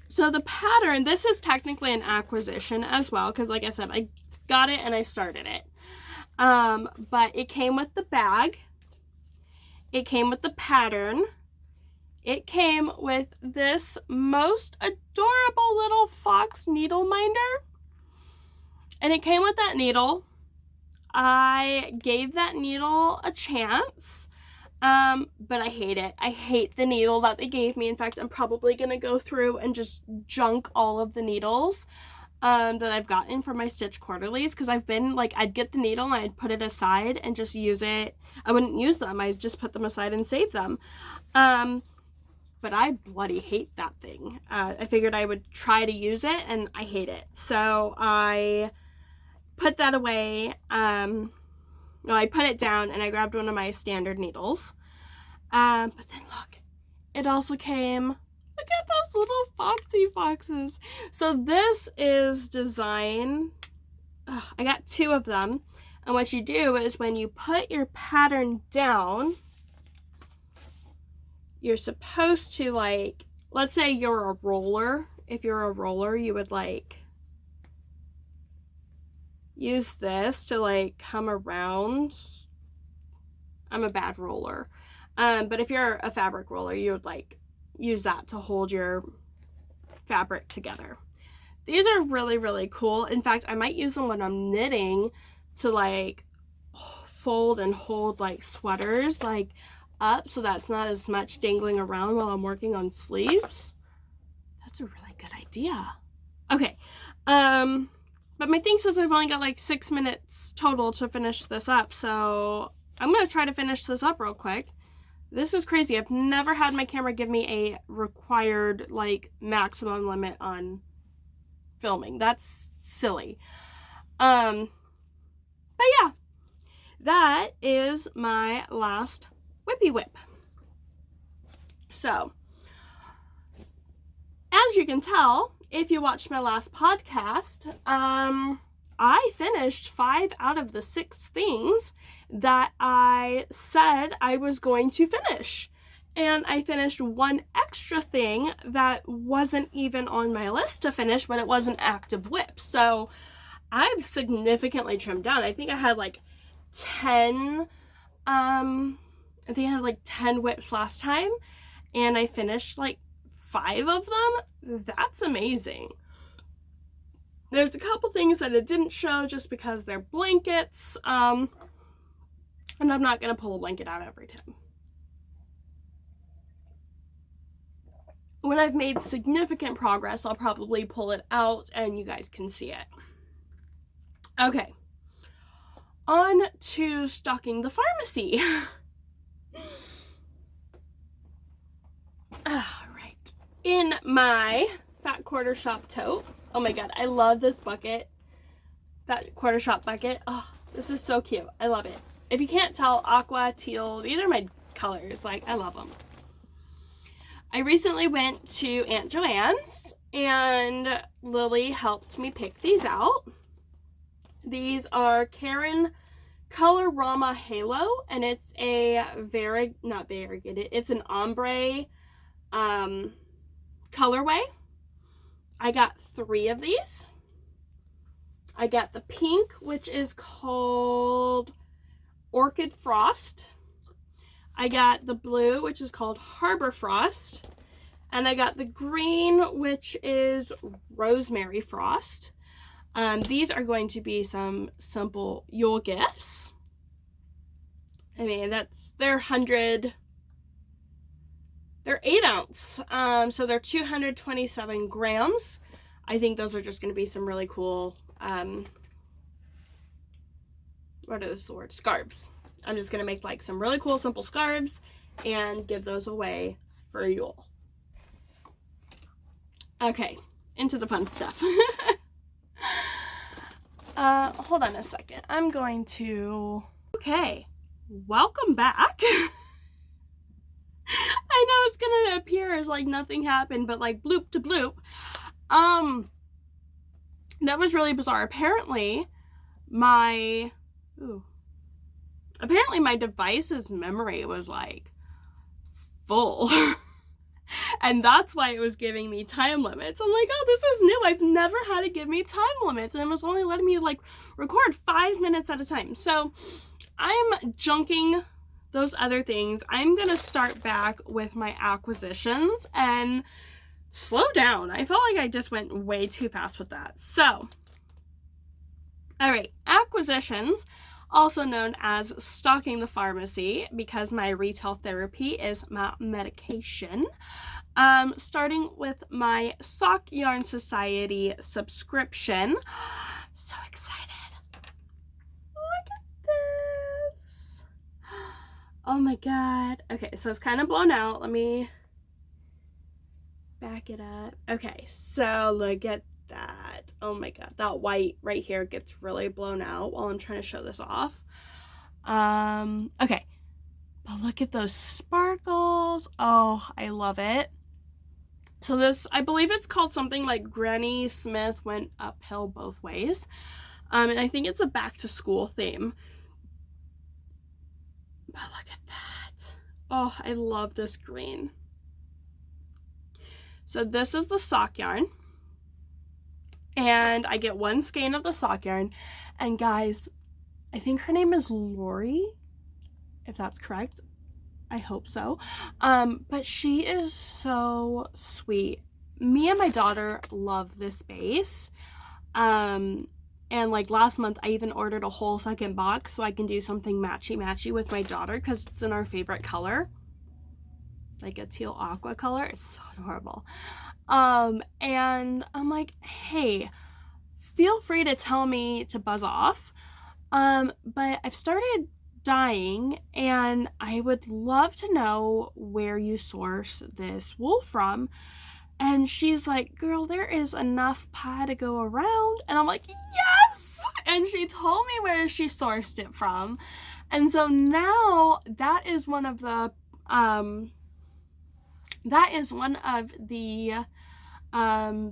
[SPEAKER 1] So the pattern, this is technically an acquisition as well, because like I said, I got it and I started it. But it came with the bag, it came with the pattern, it came with this most adorable little fox needle minder, and it came with that needle. I gave that needle a chance, but I hate it. I hate the needle that they gave me. In fact, I'm probably gonna go through and just junk all of the needles that I've gotten for my Stitch Quarterlies, because I've been like, I'd get the needle and I'd put it aside and just use it. I wouldn't use them, I'd just put them aside and save them. But I bloody hate that thing. I figured I would try to use it, and I hate it. So I put that away. Well, I put it down and I grabbed one of my standard needles. But then look, it also came, look at those little foxy foxes. So this is design, I got 2 of them. And what you do is when you put your pattern down, you're supposed to, like, let's say you're a roller. If you're a roller, you would like use this to like come around. I'm a bad roller. But if you're a fabric roller, you would like use that to hold your fabric together. These are really, really cool. In fact, I might use them when I'm knitting to like fold and hold like sweaters like up, so that's not as much dangling around while I'm working on sleeves. That's a really good idea. Okay, but my thing says I've only got like 6 minutes total to finish this up, so I'm gonna try to finish this up real quick. This is crazy. I've never had my camera give me a required like maximum limit on filming. That's silly. But yeah, that is my last whippy whip. So, as you can tell, if you watched my last podcast, I finished 5 out of the 6 things that I said I was going to finish. And I finished 1 extra thing that wasn't even on my list to finish, but it was an active whip. So I've significantly trimmed down. I think I had like 10, I think I had like 10 whips last time, and I finished like 5 of them. That's amazing. There's a couple things that it didn't show just because they're blankets, and I'm not going to pull a blanket out every time. When I've made significant progress, I'll probably pull it out and you guys can see it. Okay, on to stocking the pharmacy. All right, in my Fat Quarter Shop tote. Oh my god, I love this bucket. Fat Quarter Shop bucket. Oh, this is so cute. I love it. If you can't tell, Aqua, Teal, these are my colors. Like, I love them. I recently went to Aunt Joanne's and Lily helped me pick these out. These are Karen Colorama Halo, and it's a it's an ombre colorway. I got 3 of these. I got the pink, which is called Orchid Frost. I got the blue, which is called Harbor Frost. And I got the green, which is Rosemary Frost. These are going to be some simple Yule gifts. I mean, they're 8 ounce. So they're 227 grams. I think those are just going to be some really cool, what is the word? Scarves. I'm just going to make like some really cool, simple scarves and give those away for Yule. Okay, into the fun stuff. Hold on a second. I'm going to... Okay, welcome back. I know it's gonna appear as like nothing happened, but like bloop to bloop. That was really bizarre. Apparently my device's memory was like full. And that's why it was giving me time limits. I'm like, oh, this is new. I've never had it give me time limits. And it was only letting me like record 5 minutes at a time. So I'm junking those other things. I'm going to start back with my acquisitions and slow down. I felt like I just went way too fast with that. So, all right, acquisitions, also known as stocking the pharmacy, because my retail therapy is my medication. Starting with my Sock Yarn Society subscription. So excited. Look at this. Oh my god. Okay, so it's kind of blown out. Let me back it up. Okay, so look at that. Oh my god, that white right here gets really blown out while I'm trying to show this off. Okay, but look at those sparkles. Oh, I love it. So this, I believe it's called something like Granny Smith Went Uphill Both Ways. And I think it's a back to school theme. But look at that. Oh, I love this green. So this is the sock yarn. And I get 1 skein of the sock yarn. And guys, I think her name is Lori, if that's correct. I hope so. But she is so sweet. Me and my daughter love this base. And like last month, I even ordered a whole second box so I can do something matchy-matchy with my daughter because it's in our favorite color. Like a teal aqua color. It's so adorable. And I'm like, hey, feel free to tell me to buzz off. But I've started dyeing and I would love to know where you source this wool from. And she's like, girl, there is enough pie to go around. And I'm like, yes! And she told me where she sourced it from. And so now that is one of the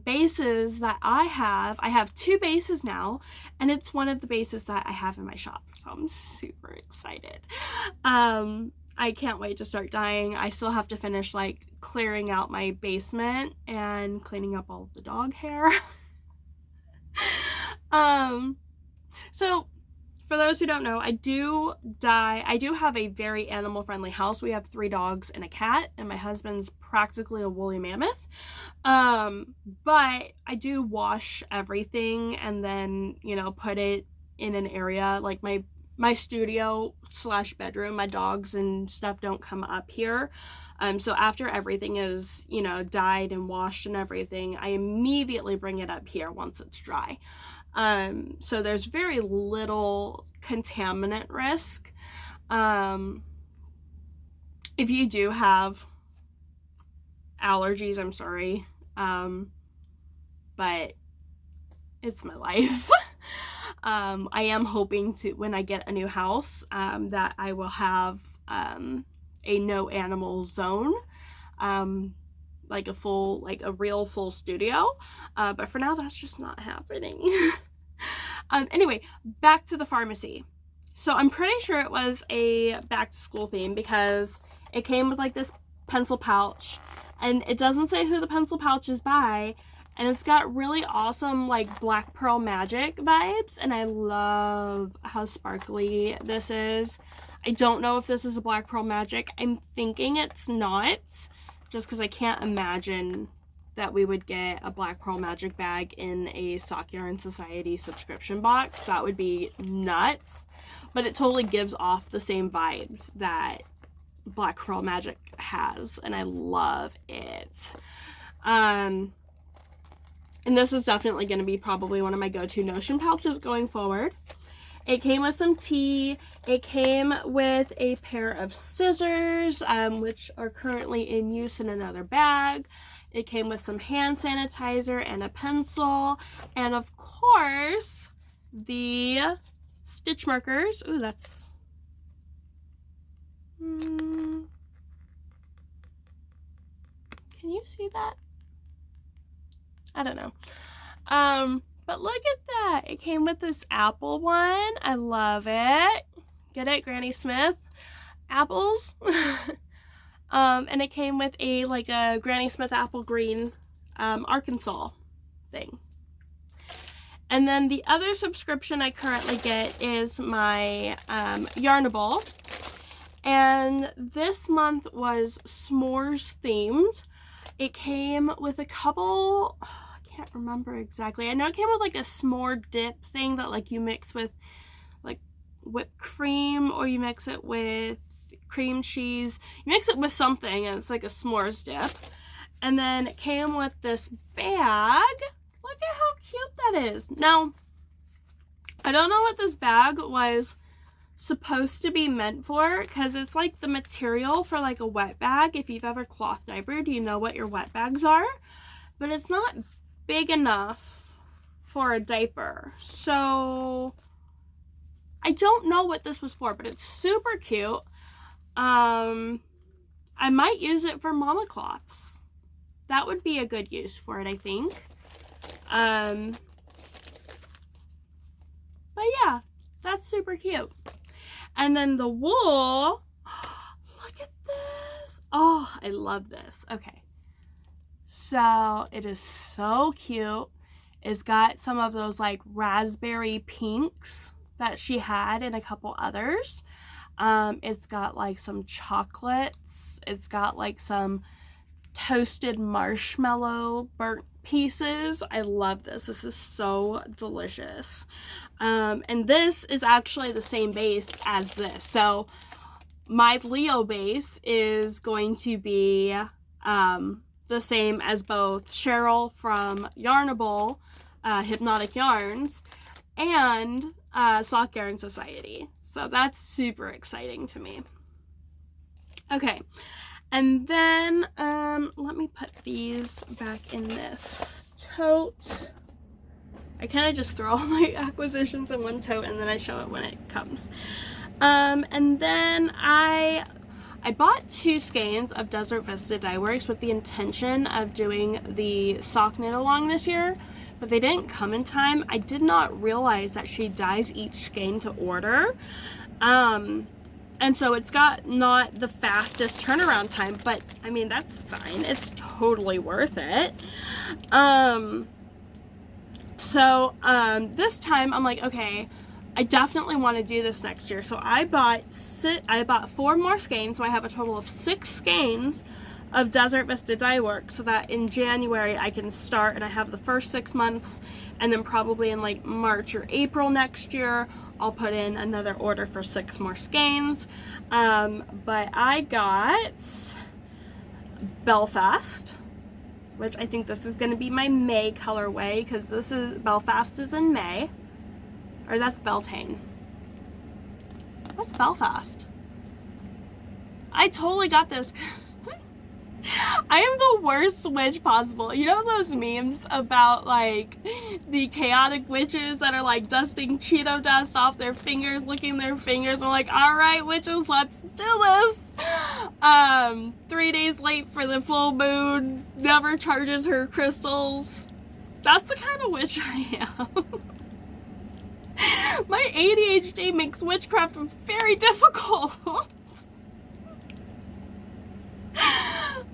[SPEAKER 1] bases that I have. I have 2 bases now, and it's one of the bases that I have in my shop. So I'm super excited. I can't wait to start dyeing. I still have to finish like clearing out my basement and cleaning up all of the dog hair. So for those who don't know, I do have a very animal friendly house. We have 3 dogs and a cat, and my husband's practically a woolly mammoth. But I do wash everything and then, you know, put it in an area like my studio / bedroom. My dogs and stuff don't come up here. So after everything is, you know, dyed and washed and everything, I immediately bring it up here once it's dry. So there's very little contaminant risk. If you do have allergies, I'm sorry. But it's my life. I am hoping to, when I get a new house, that I will have, a no animal zone, like a real full studio. But for now, that's just not happening. Anyway, back to the pharmacy. So I'm pretty sure it was a back to school theme because it came with like this pencil pouch, and it doesn't say who the pencil pouch is by, and it's got really awesome like Black Pearl Magic vibes, and I love how sparkly this is. I don't know if this is a Black Pearl Magic. I'm thinking it's not, just because I can't imagine that we would get a Black Pearl Magic bag in a Sock Yarn Society subscription box. That would be nuts. But it totally gives off the same vibes that Black Pearl Magic has, and I love it. And this is definitely going to be probably one of my go-to Notion pouches going forward. It came with some tea. It came with a pair of scissors, which are currently in use in another bag. It came with some hand sanitizer and a pencil. And of course, the stitch markers. Ooh, that's... Can you see that? I don't know. But look at that. It came with this apple one. I love it. Get it, Granny Smith? Apples. And it came with a Granny Smith apple green Arkansas thing. And then the other subscription I currently get is my Yarnable. And this month was s'mores themed. It came with a couple... can't remember exactly. I know it came with like a s'more dip thing that like you mix with like whipped cream, or you mix it with cream cheese. You mix it with something and it's like a s'mores dip. And then it came with this bag. Look at how cute that is. Now, I don't know what this bag was supposed to be meant for, because it's like the material for like a wet bag. If you've ever cloth diapered, you know what your wet bags are. But it's not big enough for a diaper. So I don't know what this was for, but it's super cute. I might use it for mama cloths. That would be a good use for it, I think. But yeah, that's super cute. And then the wool, look at this. Oh, I love this. Okay. So it is so cute. It's got some of those like raspberry pinks that she had and a couple others. It's got like some chocolates. It's got like some toasted marshmallow burnt pieces. I love this. This is so delicious. And this is actually the same base as this. So my Leo base is going to be the same as both Cheryl from Yarnable, Hypnotic Yarns, and Sock Yarn Society. So that's super exciting to me. Okay, and then let me put these back in this tote. I kind of just throw all my acquisitions in one tote and then I show it when it comes. And then I bought 2 skeins of Desert Vista Dye Works with the intention of doing the sock knit along this year, but they didn't come in time. I did not realize that she dyes each skein to order. And so it's got not the fastest turnaround time, but I mean, that's fine. It's totally worth it. So this time I'm like, okay, I definitely want to do this next year. So I bought 4 more skeins, so I have a total of 6 skeins of Desert Vista dye work, so that in January I can start, and I have the first 6 months, and then probably in like March or April next year I'll put in another order for 6 more skeins. But I got Belfast, which I think this is going to be my May colorway, because this is Belfast is in May, or that's Beltane. What's Belfast? I totally got this. I am the worst witch possible. You know those memes about like the chaotic witches that are like dusting Cheeto dust off their fingers, licking their fingers? I'm like, all right, witches, let's do this. 3 days late for the full moon, never charges her crystals. That's the kind of witch I am. My ADHD makes witchcraft very difficult.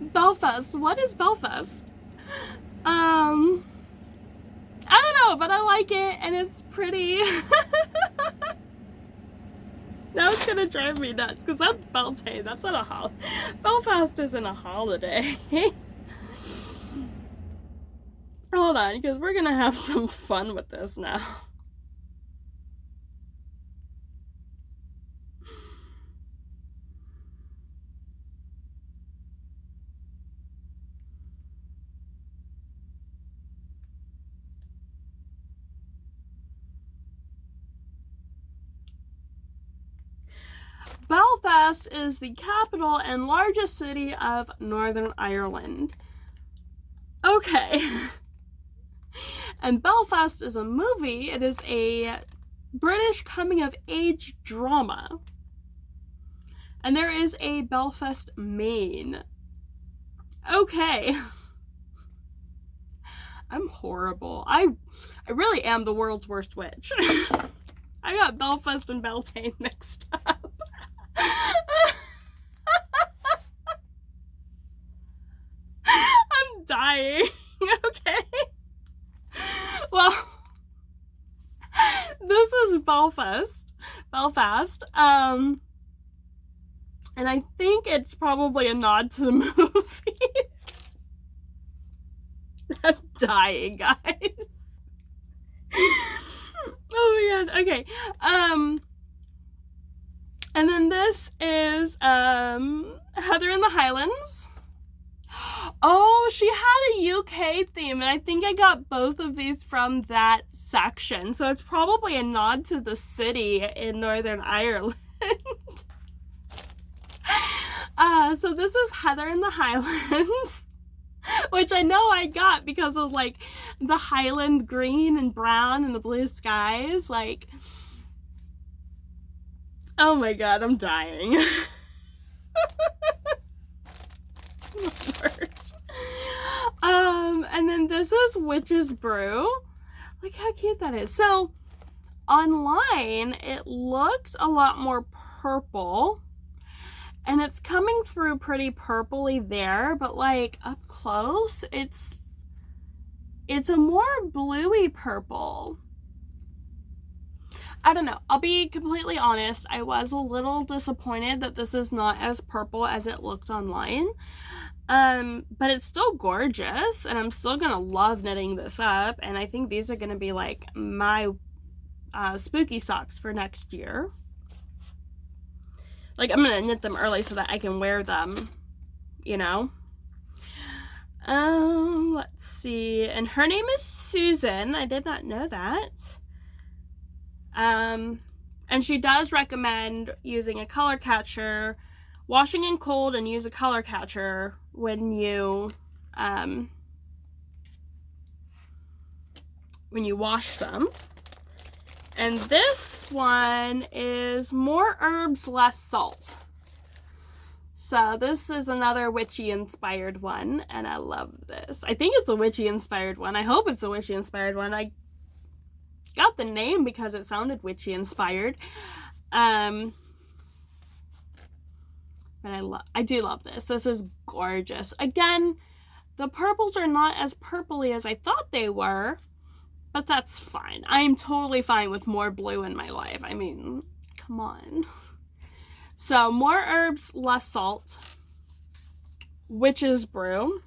[SPEAKER 1] Belfast. What is Belfast? I don't know, but I like it and it's pretty. Now it's gonna drive me nuts because that's Beltane. That's not a holiday. Belfast isn't a holiday. Hold on, because we're gonna have some fun with this now. Belfast is the capital and largest city of Northern Ireland. Okay. And Belfast is a movie. It is a British coming-of-age drama. And there is a Belfast, Maine. Okay. I'm horrible. I really am the world's worst witch. I got Belfast and Beltane mixed up. I'm dying. Okay. Well, this is Belfast. And I think it's probably a nod to the movie. I'm dying, guys. Oh my god. Okay. And then this is Heather in the Highlands. Oh, she had a UK theme, and I think I got both of these from that section. So it's probably a nod to the city in Northern Ireland. So this is Heather in the Highlands, which I know I got because of like the Highland green and brown and the blue skies. Like, oh my god, I'm dying. And then this is Witch's Brew. Look how cute that is. So online it looks a lot more purple, and it's coming through pretty purpley there, but like up close it's a more bluey purple. I don't know. I'll be completely honest. I was a little disappointed that this is not as purple as it looked online. But it's still gorgeous, and I'm still gonna love knitting this up, and I think these are gonna be like my spooky socks for next year. Like, I'm gonna knit them early so that I can wear them, you know. Let's see. And her name is Susan. I did not know that. And she does recommend using a color catcher, washing in cold, and use a color catcher when you wash them. And this one is more herbs, less salt. So this is another witchy inspired one, and I love this. I think it's a witchy inspired one. I hope it's a witchy inspired one. I got the name because it sounded witchy inspired. But I do love this. This is gorgeous. Again, the purples are not as purpley as I thought they were, but that's fine. I am totally fine with more blue in my life. I mean, come on. So, more herbs, less salt. Witch's brew.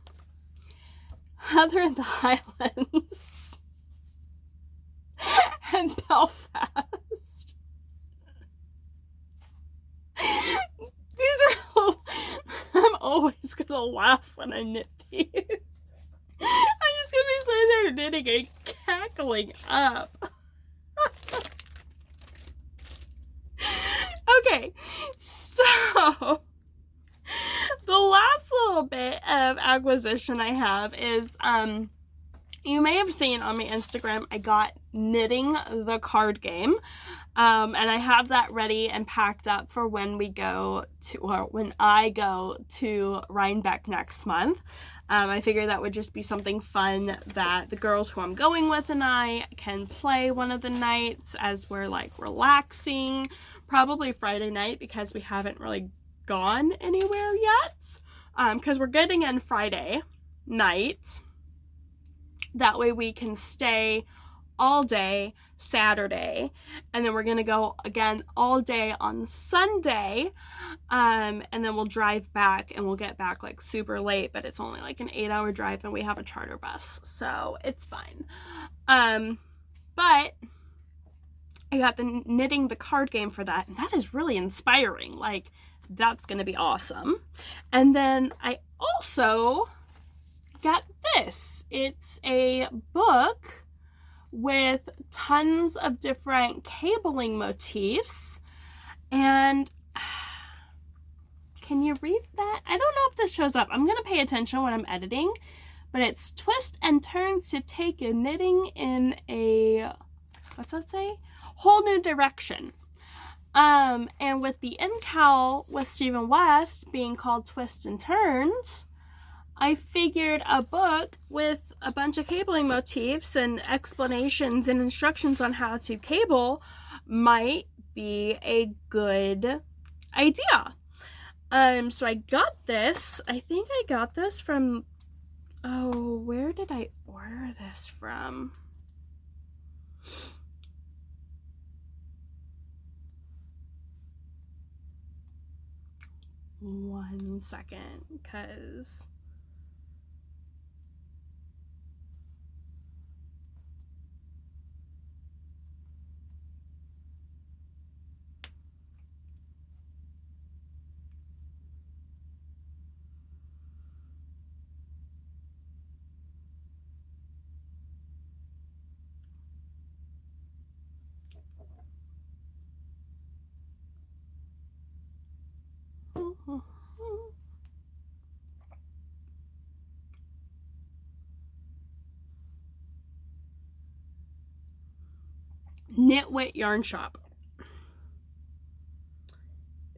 [SPEAKER 1] Heather in the Highlands. And Belfast. These are all, I'm always gonna laugh when I knit these. I'm just gonna be sitting there knitting and cackling up. Okay, so the last little bit of acquisition I have is, you may have seen on my Instagram, I got Knitting the Card Game. And I have that ready and packed up for when we go to, or when I go to Rhinebeck next month. I figured that would just be something fun that the girls who I'm going with and I can play one of the nights as we're like relaxing. Probably Friday night because we haven't really gone anywhere yet. Because we're getting in Friday night. That way we can stay all day Saturday, and then we're gonna go again all day on Sunday, and then we'll drive back, and we'll get back like super late, but it's only like an 8-hour drive, and we have a charter bus, so it's fine. But I got the Knitting the Card Game for that, and that is really inspiring. Like, that's gonna be awesome. And then I also got this. It's a book with tons of different cabling motifs, and can you read that? I don't know if this shows up. I'm gonna pay attention when I'm editing, but it's twist and turns to take your knitting in a, what's that say? Whole new direction. And with the MKAL with Stephen West being called Twist and Turns, I figured a book with a bunch of cabling motifs and explanations and instructions on how to cable might be a good idea. So I got this. I think I got this from, oh, where did I order this from? One second, because Knitwit Yarn Shop.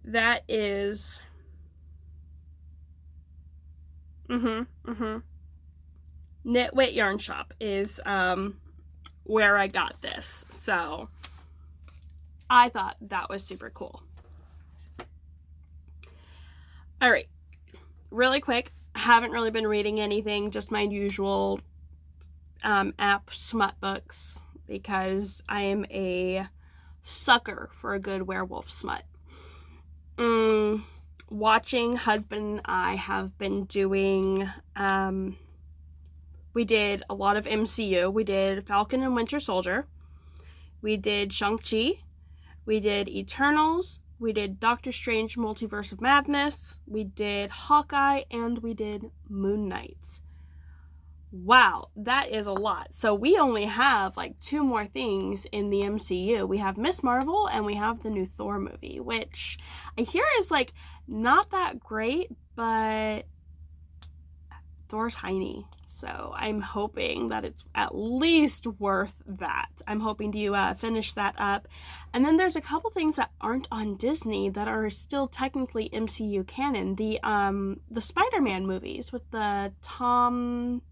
[SPEAKER 1] That is Knitwit Yarn Shop is where I got this. So I thought that was super cool. All right, really quick, haven't really been reading anything, just my usual app smut books, because I am a sucker for a good werewolf smut. Watching, husband and I have been doing, we did a lot of MCU. We did Falcon and Winter Soldier. We did Shang-Chi. We did Eternals. We did Doctor Strange Multiverse of Madness. We did Hawkeye, and we did Moon Knight. Wow, that is a lot. So we only have like 2 more things in the MCU. We have Miss Marvel and we have the new Thor movie, which I hear is like not that great, but Thor's tiny. So I'm hoping that it's at least worth that. I'm hoping to finish that up. And then there's a couple things that aren't on Disney that are still technically MCU canon. The Spider-Man movies with the Tom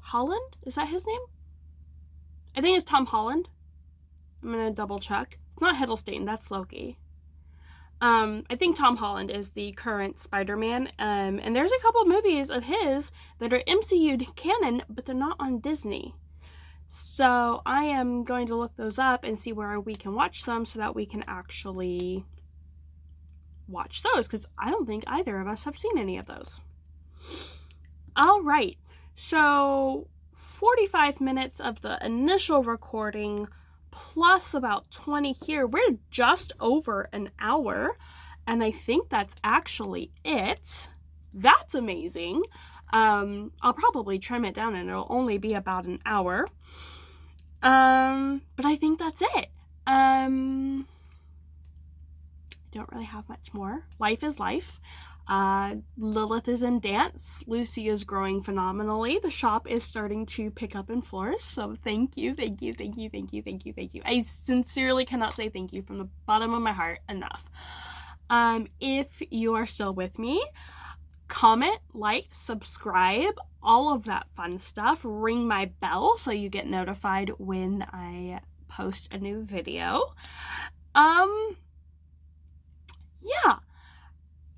[SPEAKER 1] Holland? Is that his name? I think it's Tom Holland. I'm gonna double check. It's not Hiddleston, that's Loki. I think Tom Holland is the current Spider-Man. And there's a couple movies of his that are MCU canon, but they're not on Disney. So I am going to look those up and see where we can watch them so that we can actually watch those, because I don't think either of us have seen any of those. All right, so 45 minutes of the initial recording plus about 20 here. We're just over an hour, and I think that's actually it. That's amazing. I'll probably trim it down and it'll only be about an hour. But I think that's it. I don't really have much more. Life is life. Lilith is in dance. Lucy is growing phenomenally. The shop is starting to pick up in flourish. So thank you, thank you, thank you, thank you, thank you, thank you. I sincerely cannot say thank you from the bottom of my heart enough. If you are still with me, comment, like, subscribe, all of that fun stuff. Ring my bell so you get notified when I post a new video. Yeah.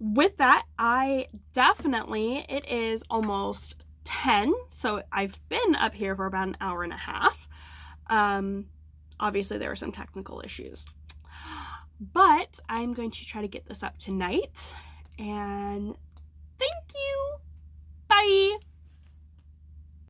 [SPEAKER 1] With that, it is almost 10, so I've been up here for about an hour and a half. Obviously there were some technical issues, but I'm going to try to get this up tonight, and